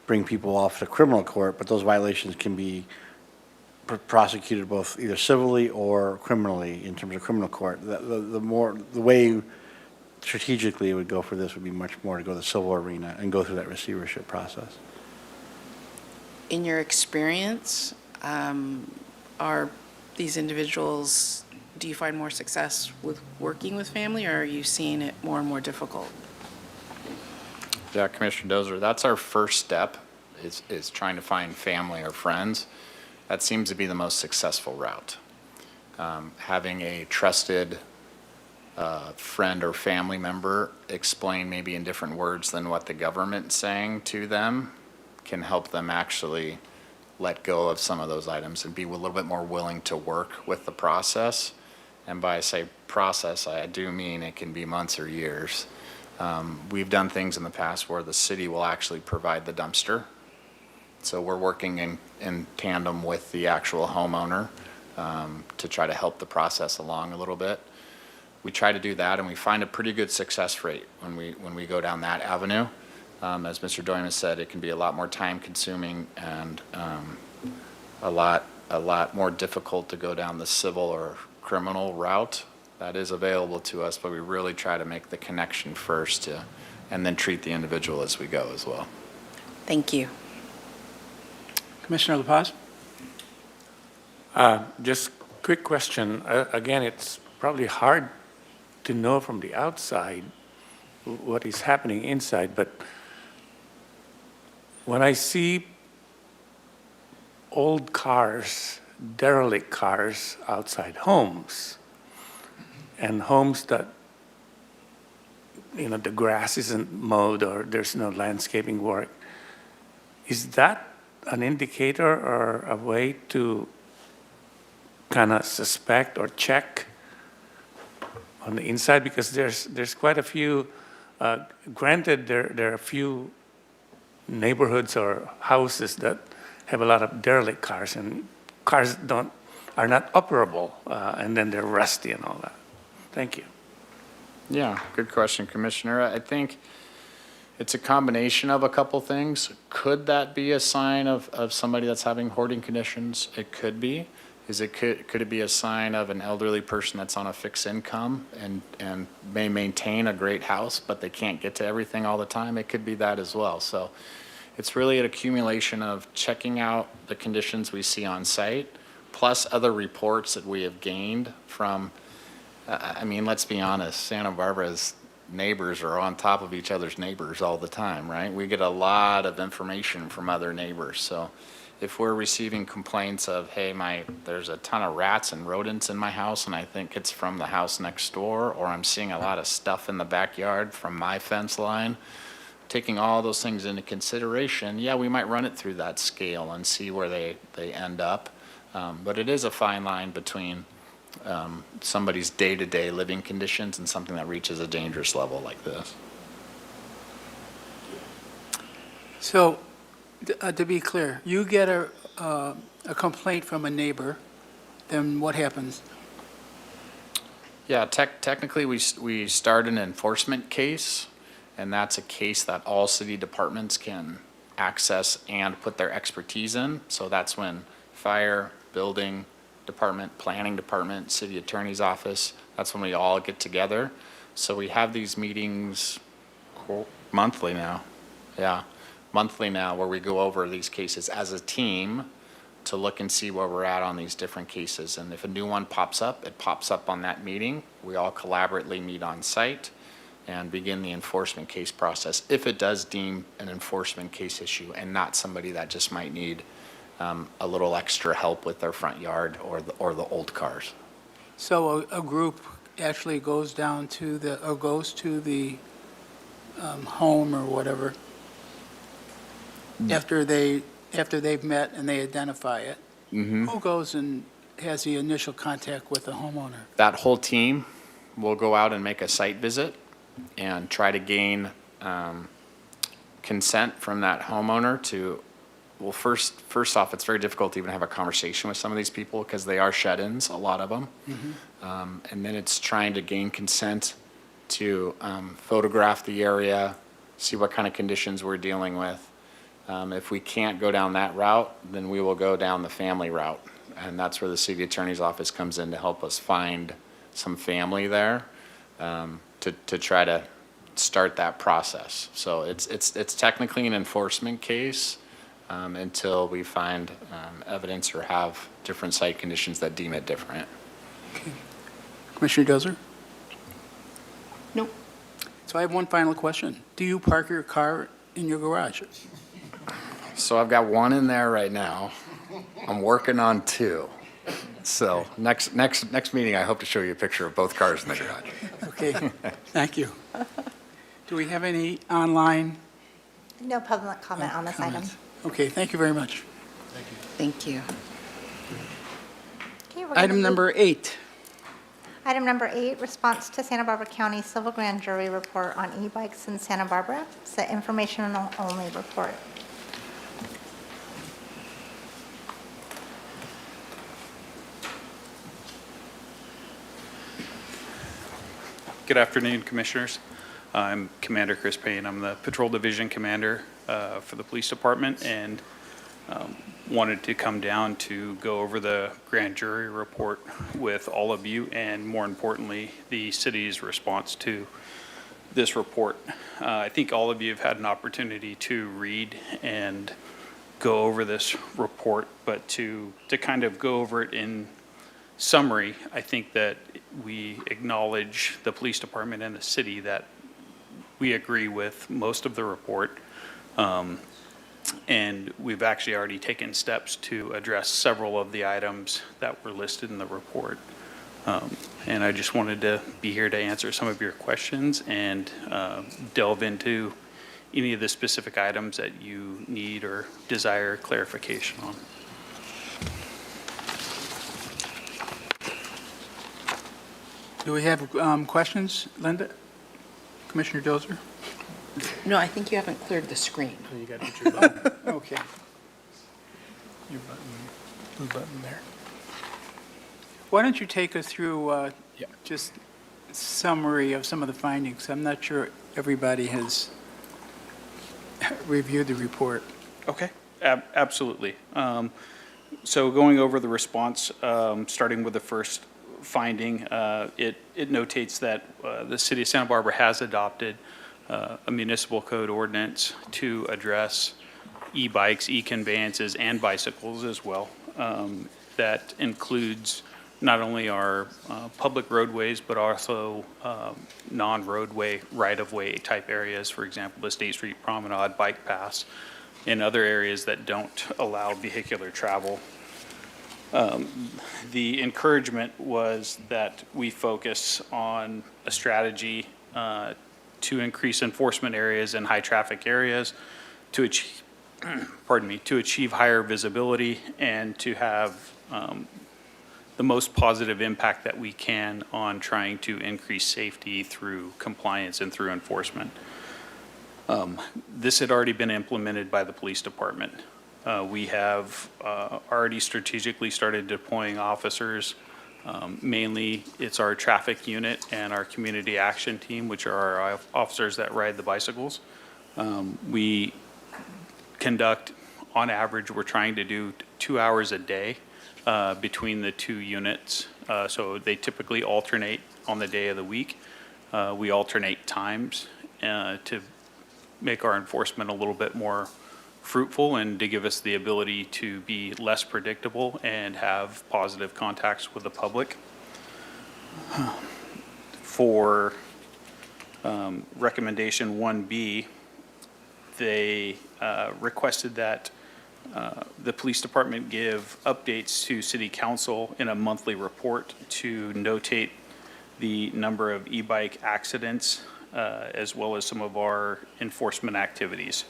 bring people off to criminal court, but those violations can be prosecuted both either civilly or criminally in terms of criminal court. The way strategically it would go for this would be much more to go to the civil arena and go through that receivership process. In your experience, are these individuals, do you find more success with working with family, or are you seeing it more and more difficult? Yeah, Commissioner Dozer, that's our first step, is trying to find family or friends. That seems to be the most successful route. Having a trusted a friend or family member explain maybe in different words than what the government's saying to them can help them actually let go of some of those items and be a little bit more willing to work with the process. And by say process, I do mean it can be months or years. We've done things in the past where the city will actually provide the dumpster. So we're working in tandem with the actual homeowner to try to help the process along a little bit. We try to do that, and we find a pretty good success rate when we go down that avenue. As Mr. Doyman said, it can be a lot more time-consuming and a lot more difficult to go down the civil or criminal route. That is available to us, but we really try to make the connection first and then treat the individual as we go as well. Thank you. Commissioner La Paz? Just quick question. Again, it's probably hard to know from the outside what is happening inside, but when I see old cars, derelict cars outside homes, and homes that, the grass isn't mowed or there's no landscaping work, is that an indicator or a way to kind of suspect or check on the inside? Because there's quite a few, granted there are a few neighborhoods or houses that have a lot of derelict cars, and cars are not operable, and then they're rusty and all that. Thank you. Yeah, good question, Commissioner. I think it's a combination of a couple things. Could that be a sign of somebody that's having hoarding conditions? It could be. Could it be a sign of an elderly person that's on a fixed income and may maintain a great house, but they can't get to everything all the time? It could be that as well. So it's really an accumulation of checking out the conditions we see on site, plus other reports that we have gained from, let's be honest, Santa Barbara's neighbors are on top of each other's neighbors all the time, right? We get a lot of information from other neighbors. So if we're receiving complaints of, hey, there's a ton of rats and rodents in my house and I think it's from the house next door, or I'm seeing a lot of stuff in the backyard from my fence line, taking all those things into consideration, yeah, we might run it through that scale and see where they end up. But it is a fine line between somebody's day-to-day living conditions and something that reaches a dangerous level like this. So, to be clear, you get a complaint from a neighbor, then what happens? Yeah, technically, we start an enforcement case, and that's a case that all city departments can access and put their expertise in. So that's when fire, building department, planning department, city attorney's office, that's when we all get together. So we have these meetings monthly now. Yeah, monthly now, where we go over these cases as a team to look and see where we're at on these different cases. And if a new one pops up, it pops up on that meeting. We all collaboratively meet on site and begin the enforcement case process if it does deem an enforcement case issue and not somebody that just might need a little extra help with their front yard or the old cars. So a group actually goes down to goes to the home or whatever after they've met and they identify it. Mm-hmm. Who goes and has the initial contact with the homeowner? That whole team will go out and make a site visit and try to gain consent from that homeowner to, well, first off, it's very difficult to even have a conversation with some of these people because they are shut-ins, a lot of them. Mm-hmm. And then it's trying to gain consent to photograph the area, see what kind of conditions we're dealing with. If we can't go down that route, then we will go down the family route. And that's where the city attorney's office comes in to help us find some family there to try to start that process. So it's technically an enforcement case until we find evidence or have different site conditions that deem it different. Okay. Commissioner Dozer? No. So I have one final question. Do you park your car in your garage? So I've got one in there right now. I'm working on two. So next meeting, I hope to show you a picture of both cars in the garage. Okay, thank you. Do we have any online No public comment on this item. comments? Okay, thank you very much. Thank you. Okay, we're gonna Item move- number 8. Item number 8, response to Santa Barbara County Civil Grand Jury Report on e-bikes in Santa Barbara. It's an informational only report. Good afternoon, Commissioners. I'm Commander Chris Payne. I'm the Patrol Division Commander for the Police Department, and wanted to come down to go over the grand jury report with all of you, and more importantly, the city's response to this report. I think all of you have had an opportunity to read and go over this report, but to kind of go over it in summary, I think that we acknowledge the police department and the city that we agree with most of the report. And we've actually already taken steps to address several of the items that were listed in the report. And I just wanted to be here to answer some of your questions and delve into any of the specific items that you need or desire clarification on. Do we have questions, Linda? Commissioner Dozer? No, I think you haven't cleared the screen. You got to hit your button, Okay. your button, blue button there. Why don't you take us through Yeah. just summary of some of the findings? I'm not sure everybody has reviewed the report. Okay, absolutely. So going over the response, starting with the first finding, it notates that the city of Santa Barbara has adopted a municipal code ordinance to address e-bikes, e-conveyances, and bicycles as well. That includes not only our public roadways, but also non-roadway, right-of-way type areas, for example, the State Street Promenade, bike paths, and other areas that don't allow vehicular travel. The encouragement was that we focus on a strategy to increase enforcement areas in high-traffic areas, to achieve, to achieve higher visibility, and to have the most positive impact that we can on trying to increase safety through compliance and through enforcement. This had already been implemented by the police department. We have already strategically started deploying officers. Mainly, it's our traffic unit and our community action team, which are our officers that ride the bicycles. We conduct, on average, we're trying to do 2 hours a day between the two units. So they typically alternate on the day of the week. We alternate times to make our enforcement a little bit more fruitful and to give us the ability to be less predictable and have positive contacts with the public. For recommendation 1B, they requested that the police department give updates to city council in a monthly report to notate the number of e-bike accidents as well as some of our enforcement activities.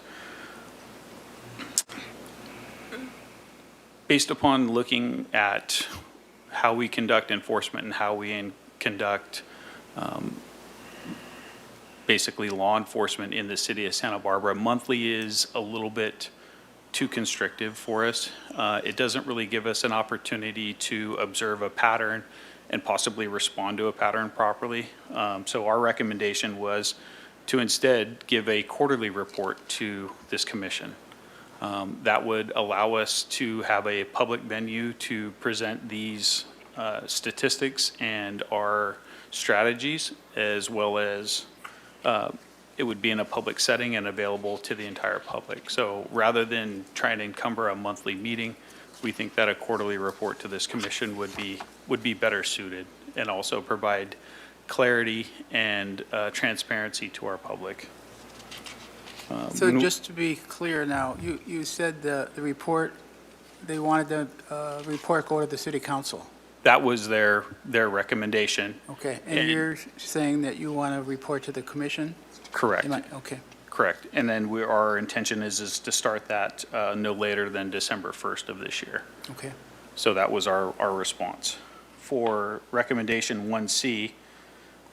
Based upon looking at how we conduct enforcement and how we conduct basically law enforcement in the city of Santa Barbara, monthly is a little bit too constrictive for us. It doesn't really give us an opportunity to observe a pattern and possibly respond to a pattern properly. So our recommendation was to instead give a quarterly report to this commission. That would allow us to have a public venue to present these statistics and our strategies, as well as it would be in a public setting and available to the entire public. So rather than trying to encumber a monthly meeting, we think that a quarterly report to this commission would be better suited and also provide clarity and transparency to our public. So just to be clear now, you said the report, they wanted the report go to the city council. that was their recommendation. Okay, and you're saying that you want to report to the commission? Correct. Okay, Correct. And then our intention is to start that no later than December 1st of this year. okay. So that was our response. For recommendation 1C,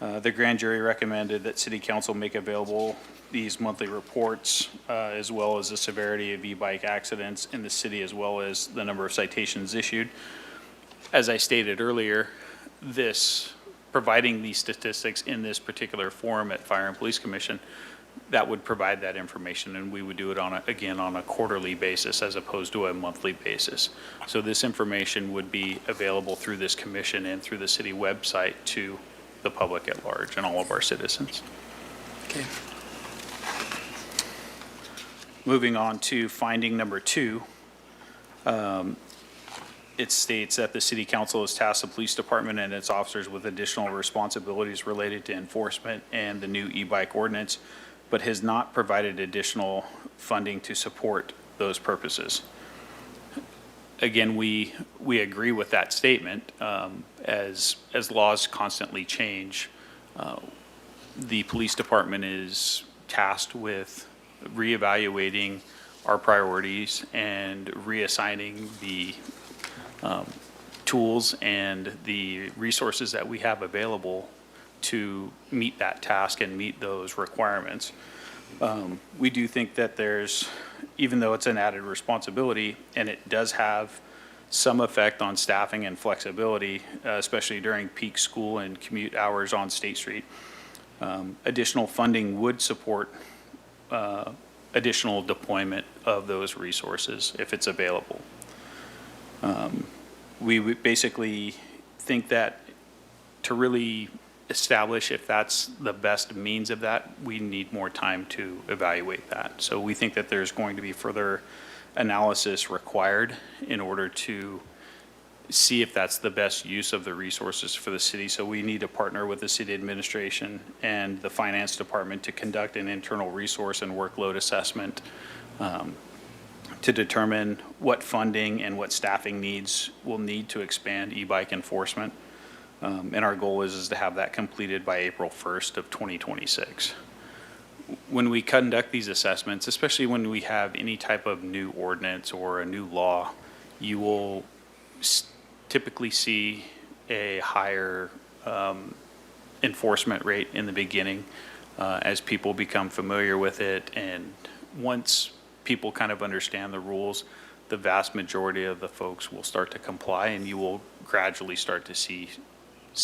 the grand jury recommended that city council make available these monthly reports, as well as the severity of e-bike accidents in the city, as well as the number of citations issued. As I stated earlier, providing these statistics in this particular forum at Fire and Police Commission, that would provide that information, and we would do it again on a quarterly basis as opposed to a monthly basis. So this information would be available through this commission and through the city website to the public at large and all of our citizens. Okay. Moving on to finding number 2, it states that the city council has tasked the police department and its officers with additional responsibilities related to enforcement and the new e-bike ordinance, but has not provided additional funding to support those purposes. Again, we agree with that statement. As laws constantly change, the police department is tasked with reevaluating our priorities and reassigning the tools and the resources that we have available to meet that task and meet those requirements. We do think that even though it's an added responsibility, and it does have some effect on staffing and flexibility, especially during peak school and commute hours on State Street, additional funding would support additional deployment of those resources if it's available. We would basically think that to really establish if that's the best means of that, we need more time to evaluate that. So we think that there's going to be further analysis required in order to see if that's the best use of the resources for the city. So we need to partner with the city administration and the finance department to conduct an internal resource and workload assessment to determine what funding and what staffing needs we'll need to expand e-bike enforcement. And our goal is to have that completed by April 1st of 2026. When we conduct these assessments, especially when we have any type of new ordinance or a new law, you will typically see a higher enforcement rate in the beginning as people become familiar with it. And once people kind of understand the rules, the vast majority of the folks will start to comply, and you will gradually start to see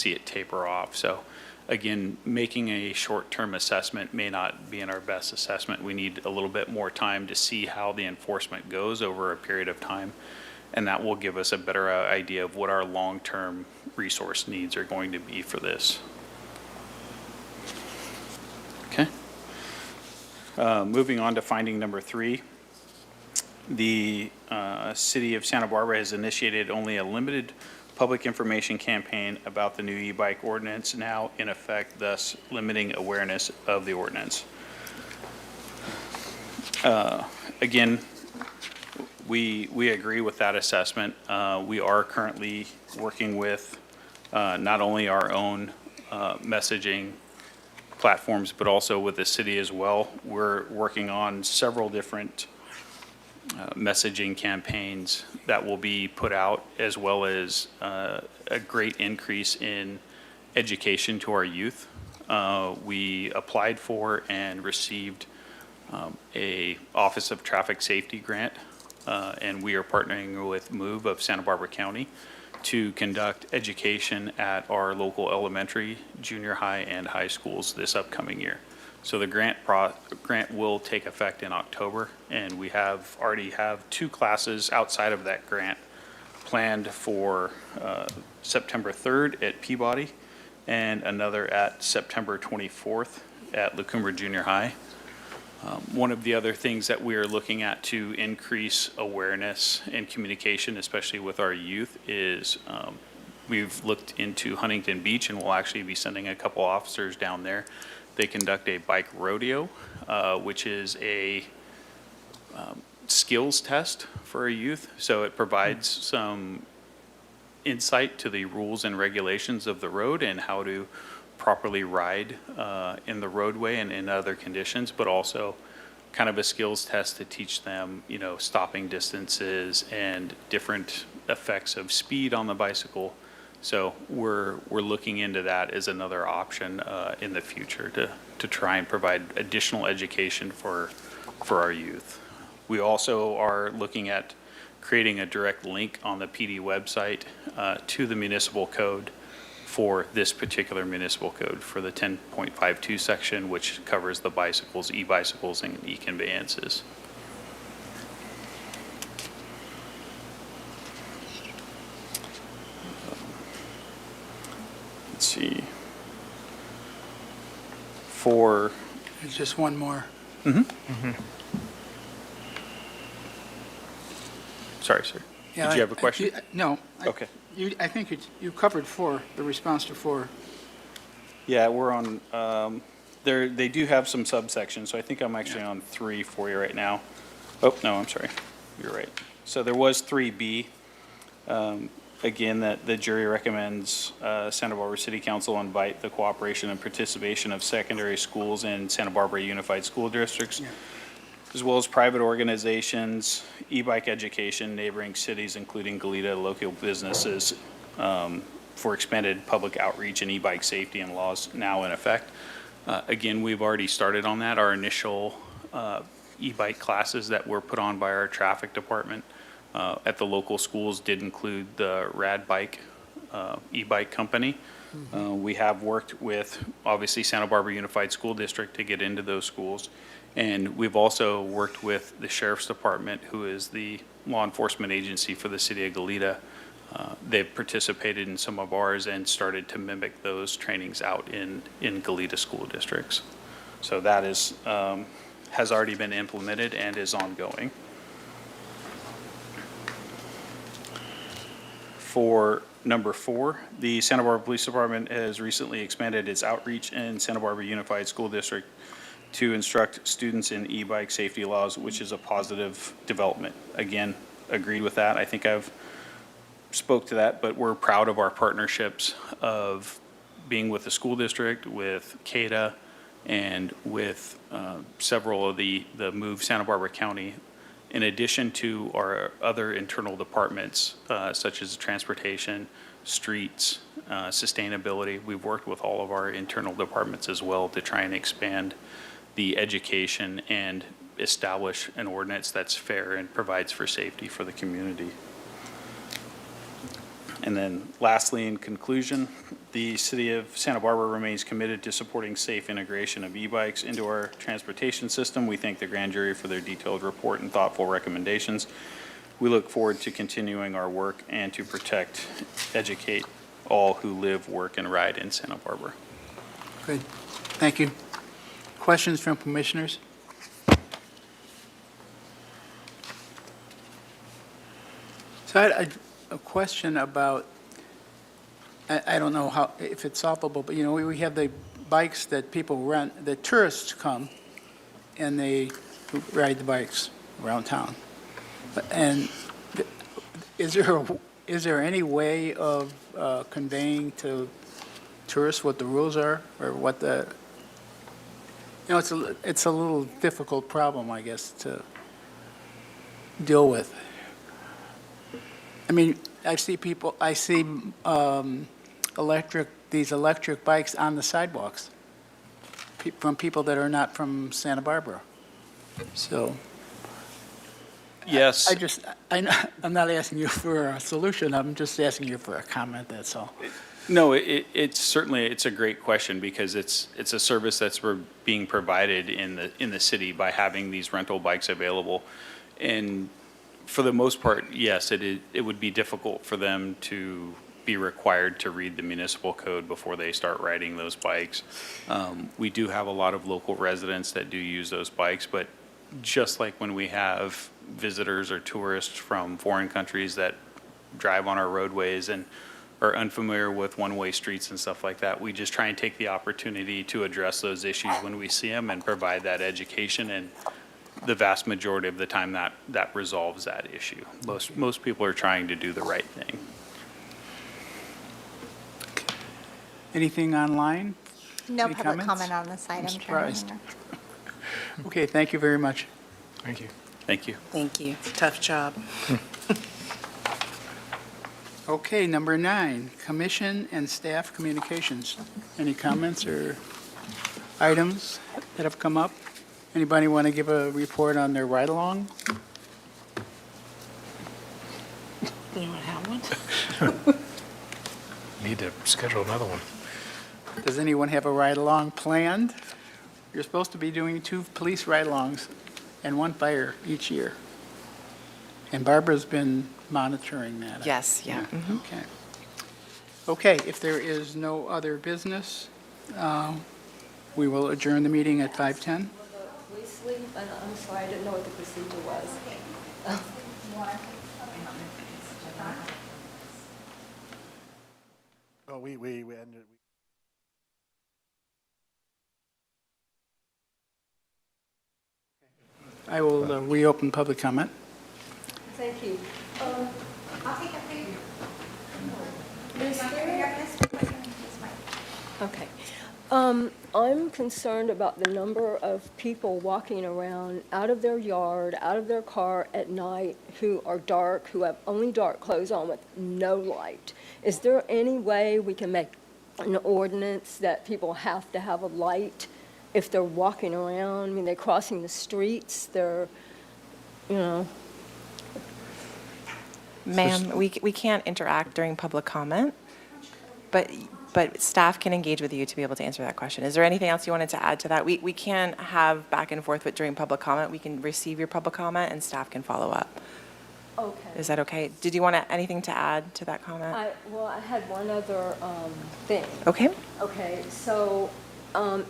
it taper off. So again, making a short-term assessment may not be in our best assessment. We need a little bit more time to see how the enforcement goes over a period of time, and that will give us a better idea of what our long-term resource needs are going to be for this. Okay. Moving on to finding number 3. The city of Santa Barbara has initiated only a limited public information campaign about the new e-bike ordinance now in effect, thus limiting awareness of the ordinance. Again, we agree with that assessment. We are currently working with not only our own messaging platforms, but also with the city as well. We're working on several different messaging campaigns that will be put out, as well as a great increase in education to our youth. We applied for and received a Office of Traffic Safety grant, and we are partnering with MOVE of Santa Barbara County to conduct education at our local elementary, junior high, and high schools this upcoming year. So the grant will take effect in October, and we already have 2 classes outside of that grant planned for September 3rd at Peabody and another at September 24th at Lacumba Junior High. One of the other things that we are looking at to increase awareness and communication, especially with our youth, is we've looked into Huntington Beach, and we'll actually be sending a couple officers down there. They conduct a bike rodeo, which is a skills test for a youth. So it provides some insight to the rules and regulations of the road and how to properly ride in the roadway and in other conditions, but also kind of a skills test to teach them, stopping distances and different effects of speed on the bicycle. So we're looking into that as another option in the future to try and provide additional education for our youth. We also are looking at creating a direct link on the PD website to the municipal code for this particular municipal code for the 10.52 section, which covers the bicycles, e-bicycles, and e-conveyances. Let's see. For There's just one more. Sorry, sir. Yeah, Did you have a question? No. Okay. I think you covered four, the response to four. Yeah, we're on, they do have some subsections, so I think I'm actually on 3 for you right now. Oh, no, I'm sorry. You're right. So there was 3B. Again, that the jury recommends Santa Barbara City Council invite the cooperation and participation of secondary schools in Santa Barbara Unified School Districts, as well as private organizations, e-bike education, neighboring cities, including Goleta, local businesses, for expanded public outreach and e-bike safety and laws now in effect. Again, we've already started on that. Our initial e-bike classes that were put on by our traffic department at the local schools did include the Rad Bike e-bike company. We have worked with, obviously, Santa Barbara Unified School District to get into those schools. And we've also worked with the Sheriff's Department, who is the law enforcement agency for the city of Goleta. They've participated in some of ours and started to mimic those trainings out in Goleta school districts. So that is, has already been implemented and is ongoing. For number 4, the Santa Barbara Police Department has recently expanded its outreach in Santa Barbara Unified School District to instruct students in e-bike safety laws, which is a positive development. Again, agreed with that. I think I've spoke to that, but we're proud of our partnerships of being with the school district, with CADA, and with several of the Move Santa Barbara County, in addition to our other internal departments, such as transportation, streets, sustainability. We've worked with all of our internal departments as well to try and expand the education and establish an ordinance that's fair and provides for safety for the community. And then lastly, in conclusion, the city of Santa Barbara remains committed to supporting safe integration of e-bikes into our transportation system. We thank the grand jury for their detailed report and thoughtful recommendations. We look forward to continuing our work and to protect, educate all who live, work, and ride in Santa Barbara. Good. Thank you. Questions from commissioners? So I had a question about, I don't know how, if it's solvable, but we have the bikes that people rent, the tourists come and they ride the bikes around town. And is there any way of conveying to tourists what the rules are, or what the, it's a little difficult problem, I guess, to deal with. I mean, I see these electric bikes on the sidewalks from people that are not from Santa Barbara. So. Yes. I'm not asking you for a solution, I'm just asking you for a comment, that's all. No, it's certainly, it's a great question, because it's a service that's being provided in the city by having these rental bikes available. And for the most part, yes, it would be difficult for them to be required to read the municipal code before they start riding those bikes. We do have a lot of local residents that do use those bikes, but just like when we have visitors or tourists from foreign countries that drive on our roadways and are unfamiliar with one-way streets and stuff like that, we just try and take the opportunity to address those issues when we see them and provide that education, and the vast majority of the time that resolves that issue. Most people are trying to do the right thing. Anything online? No Any public comments? comment on this item, Chairman. surprised. Okay, thank you very much. Thank you. Thank you. Thank you. Tough job. Okay, number 9, commission and staff communications. Any comments or items that have come up? Anybody want to give a report on their ride-along? Anyone have one? Need to schedule another one. Does anyone have a ride-along planned? You're supposed to be doing 2 police ride-alongs and 1 fire each year. And Barbara's been monitoring that. Yes, yeah. Mhm. Okay. Okay, if there is no other business, we will adjourn the meeting at 5:10. Police leave, and I'm sorry, I didn't know what the procedure was. Oh, we ended. I will reopen public comment. Thank you. I'll take it for you. Is there- Okay. I'm concerned about the number of people walking around out of their yard, out of their car at night who are dark, who have only dark clothes on with no light. Is there any way we can make an ordinance that people have to have a light if they're walking around? I mean, they're crossing the streets, they're, you know. Ma'am, we can't interact during public comment, but staff can engage with you to be able to answer that question. Is there anything else you wanted to add to that? We can't have back and forth with during public comment. We can receive your public comment and staff can follow up. Okay. Is that okay? Did you want anything to add to that comment? I had one other thing. Okay. Okay, so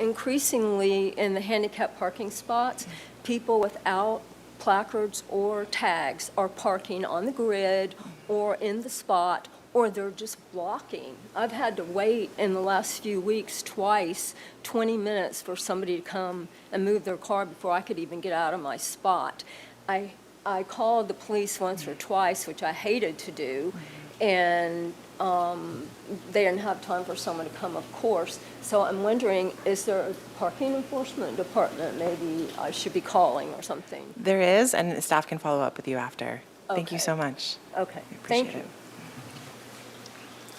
increasingly in the handicap parking spots, people without placards or tags are parking on the grid or in the spot, or they're just blocking. I've had to wait in the last few weeks twice, 20 minutes for somebody to come and move their car before I could even get out of my spot. I called the police once or twice, which I hated to do, and they didn't have time for someone to come, of course. So I'm wondering, is there a parking enforcement department maybe I should be calling or something? There is, and staff can follow up with you after. Thank you Okay. so much. Okay, We thank appreciate you. it.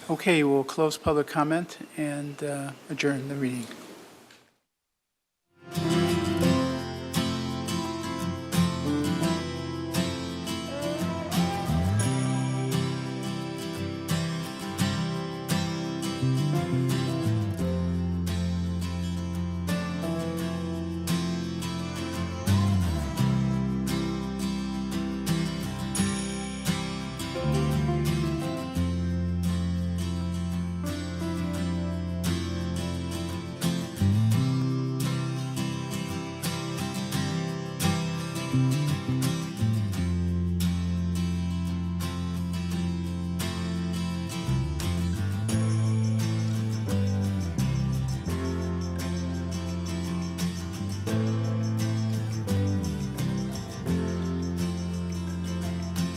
Okay, we'll close public comment and adjourn the meeting.